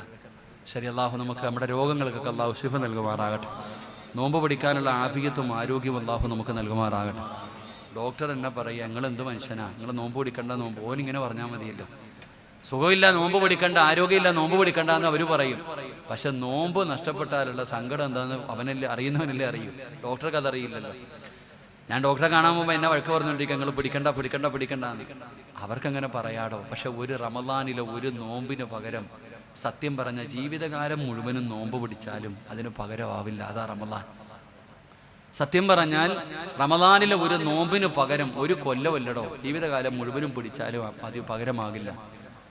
ശരി, അള്ളാഹു നമുക്ക് നമ്മുടെ രോഗങ്ങൾക്കൊക്കെ അള്ളാഹു ശിഫ നൽകുമാറാകട്ടെ. നോമ്പ് പിടിക്കാനുള്ള ആഫിയത്തും ആരോഗ്യവും അള്ളാഹു നമുക്ക് നൽകുമാറാകട്ടെ. ഡോക്ടർ എന്നെ പറയുക, നിങ്ങൾ എന്ത് മനുഷ്യനാ, നിങ്ങൾ നോമ്പ് പിടിക്കണ്ട, നോമ്പ് ഓനിങ്ങനെ പറഞ്ഞാൽ മതിയല്ലോ. സുഖമില്ല നോമ്പ് പിടിക്കണ്ട, ആരോഗ്യമില്ല നോമ്പ് പിടിക്കണ്ട എന്ന് അവർ പറയും. പക്ഷെ നോമ്പ് നഷ്ടപ്പെട്ടാലുള്ള സങ്കടം എന്താണെന്ന് അവനല്ലേ അറിയുന്നവനല്ലേ അറിയൂ. ഡോക്ടർക്ക് അതറിയില്ലല്ലോ. ഞാൻ ഡോക്ടറെ കാണാൻ പോകുമ്പോൾ എന്നെ വഴക്ക് പറഞ്ഞുകൊണ്ടിരിക്കുക, നിങ്ങൾ പിടിക്കണ്ട എന്ന്. അവർക്കങ്ങനെ പറയാടോ. പക്ഷെ ഒരു റമദാനിലെ ഒരു നോമ്പിന് പകരം സത്യം പറഞ്ഞ ജീവിതകാലം മുഴുവനും നോമ്പ് പിടിച്ചാലും അതിന് പകരമാവില്ല. അതാ റമദാൻ. സത്യം പറഞ്ഞാൽ റമദാനിലെ ഒരു നോമ്പിന് പകരം ഒരു കൊല്ലമല്ലടോ, ജീവിതകാലം മുഴുവനും പിടിച്ചാലും അത് പകരമാകില്ല.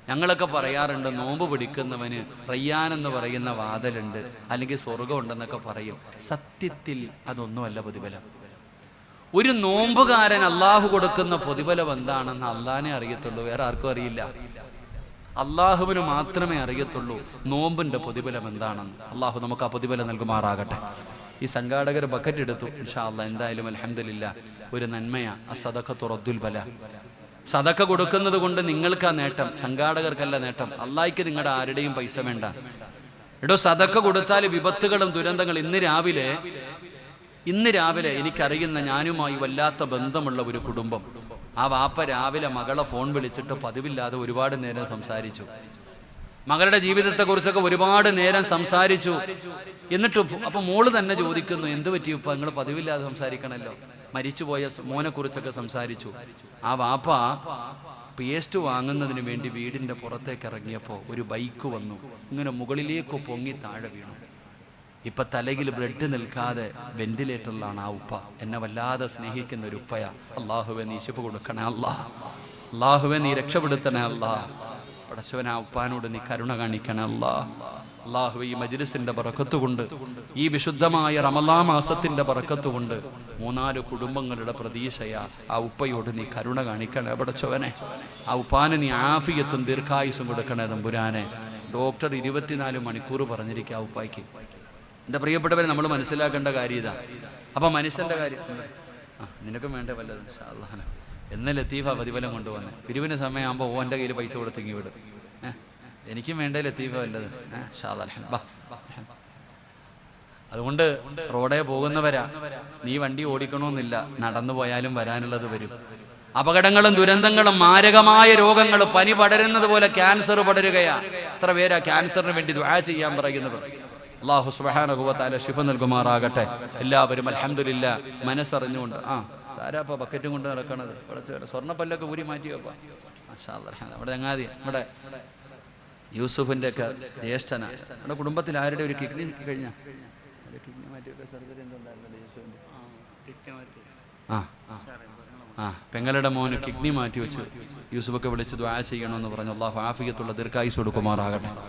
ഞങ്ങളൊക്കെ പറയാറുണ്ട്, നോമ്പ് പിടിക്കുന്നവന് റയ്യാൻ എന്ന് പറയുന്ന വാതിലുണ്ട്, അല്ലെങ്കിൽ സ്വർഗം ഉണ്ടെന്നൊക്കെ പറയും. സത്യത്തിൽ അതൊന്നുമല്ല പ്രതിഫലം. ഒരു നോമ്പുകാരൻ അള്ളാഹു കൊടുക്കുന്ന പ്രതിഫലം എന്താണെന്ന് അള്ളാഹിനെ അറിയത്തുള്ളൂ, വേറെ ആർക്കും അറിയില്ല. അള്ളാഹുവിന് മാത്രമേ അറിയത്തുള്ളൂ നോമ്പിന്റെ പ്രതിഫലം എന്താണെന്ന്. അള്ളാഹു നമുക്ക് ആ പ്രതിഫലം നൽകുമാറാകട്ടെ. ഈ സംഘാടകർ ബക്കറ്റ് എടുത്തു. ഇൻഷാ അല്ലാഹ് എന്തായാലും അൽഹംദുലില്ലാ ഒരു നന്മയാ. അസ്സദഖത്തു റദ്ദുൽ ബലാ. സദക്ക കൊടുക്കുന്നത് കൊണ്ട് നിങ്ങൾക്ക് ആ നേട്ടം, സംഘാടകർക്കല്ല നേട്ടം. അള്ളാഹിക്ക് നിങ്ങളുടെ ആരുടെയും പൈസ വേണ്ട. എടോ, സദക്ക കൊടുത്താൽ വിപത്തുകളും ദുരന്തങ്ങളും. ഇന്ന് രാവിലെ എനിക്കറിയുന്ന, ഞാനുമായി വല്ലാത്ത ബന്ധമുള്ള ഒരു കുടുംബം, ആ വാപ്പ രാവിലെ മകളെ ഫോൺ വിളിച്ചിട്ട് പതിവില്ലാതെ ഒരുപാട് നേരം സംസാരിച്ചു. മകളുടെ ജീവിതത്തെക്കുറിച്ചൊക്കെ ഒരുപാട് നേരം സംസാരിച്ചു. എന്നിട്ട് അപ്പൊ മോള് തന്നെ ചോദിക്കുന്നു, എന്ത് പറ്റി ഇപ്പൊ നിങ്ങൾ പതിവില്ലാതെ സംസാരിക്കണല്ലോ? മരിച്ചുപോയ മോനെ കുറിച്ചൊക്കെ സംസാരിച്ചു. ആ വാപ്പ പേസ്റ്റ് വാങ്ങുന്നതിന് വേണ്ടി വീടിന്റെ പുറത്തേക്ക് ഇറങ്ങിയപ്പോൾ ഒരു ബൈക്ക് വന്നു, ഇങ്ങനെ മുകളിലേക്ക് പൊങ്ങി താഴെ വീണു. ഇപ്പൊ തലയിൽ ബ്ലഡ് നിൽക്കാതെ വെന്റിലേറ്ററിലാണ് ആ ഉപ്പ. എന്നെ വല്ലാതെ സ്നേഹിക്കുന്ന ഒരു ഉപ്പയാ. അള്ളാഹുവെ നീ ശിഫ കൊടുക്കണേ അല്ലാഹ്. അള്ളാഹുവെ നീ രക്ഷപ്പെടുത്തണേ അല്ലാഹ്. പടച്ചവൻ ആ ഉപ്പാനോട് നീ കരുണ കാണിക്കണേ അല്ലാഹ്. അള്ളാഹുവെ ഈ മജ്ലിസിന്റെ ബറക്കത്ത് കൊണ്ട്, ഈ വിശുദ്ധമായ റമളാൻ മാസത്തിന്റെ ബറക്കത്ത് കൊണ്ട് 3-4 കുടുംബങ്ങളുടെ പ്രതീക്ഷയാ. ആ ഉപ്പയോട് നീ കരുണ കാണിക്കണേ പടച്ചവനെ. ആ ഉപ്പാന് നീ ആഫിയത്തും ദീർഘായുസും കൊടുക്കണേ തമ്പുരാനെ. ഡോക്ടർ 24 മണിക്കൂർ പറഞ്ഞിരിക്കുക ആ ഉപ്പായ്ക്ക്. എൻ്റെ പ്രിയപ്പെട്ടവരെ, നമ്മൾ മനസ്സിലാക്കേണ്ട കാര്യം ഇതാ. അപ്പൊ മനുഷ്യന്റെ കാര്യം നിനക്കും വേണ്ട വല്ലതും ഇൻഷാ അല്ലാഹ്. എന്ന് ലത്തീഫ പ്രതിഫലം കൊണ്ടുവന്ന് പിരിവിന് സമയമാകുമ്പോൾ ഓൻ്റെ കയ്യിൽ പൈസ കൊടുത്തെങ്കിൽ വിടും. എനിക്കും വേണ്ടേ ലത്തീഫ വല്ലത്. അതുകൊണ്ട് റോഡേ പോകുന്നവരാ, നീ വണ്ടി ഓടിക്കണമെന്നില്ല, നടന്നു പോയാലും വരാനുള്ളത് വരും. അപകടങ്ങളും ദുരന്തങ്ങളും മാരകമായ രോഗങ്ങൾ, പനി പടരുന്നത് പോലെ ക്യാൻസർ പടരുകയാ. എത്ര പേരാ ക്യാൻസറിന് വേണ്ടി ദുആ ചെയ്യാൻ പറയുന്നവർ. അല്ലാഹു സുബ്ഹാനഹു വ തആല ശിഫ നൽകുമാറാകട്ടെ. എല്ലാവരും അൽഹംദുലില്ലാ മനസ്സറിഞ്ഞുകൊണ്ട് ആരാപ്പ ബക്കറ്റും കൊണ്ട് നടക്കണത്? സ്വർണ്ണപ്പല്ലൊക്കെ ഊരി മാറ്റി വെപ്പാ. മാഷാ അല്ലാഹ്. നമ്മുടെ ചങ്ങാതി, നമ്മുടെ യൂസുഫിന്റെ ഒക്കെ ജ്യേഷ്ഠന, നമ്മുടെ കുടുംബത്തിൽ ആരുടെ ഒരു കിഡ്നി കഴിഞ്ഞ കിഡ്നി മാറ്റിയൊക്കെ സർജറി എന്തുണ്ടായിരുന്നല്ലോ യൂസുഫിന്റെ? പെങ്ങളുടെ മോന് കിഡ്നി മാറ്റി വെച്ചു. യൂസുഫൊക്കെ വിളിച്ച് ദുആ ചെയ്യണമെന്ന് പറഞ്ഞു. അല്ലാഹു ആഫിയത്തുള്ള ദീർഘായുസ്സ് കൊടുക്കുമാറാകട്ടെ.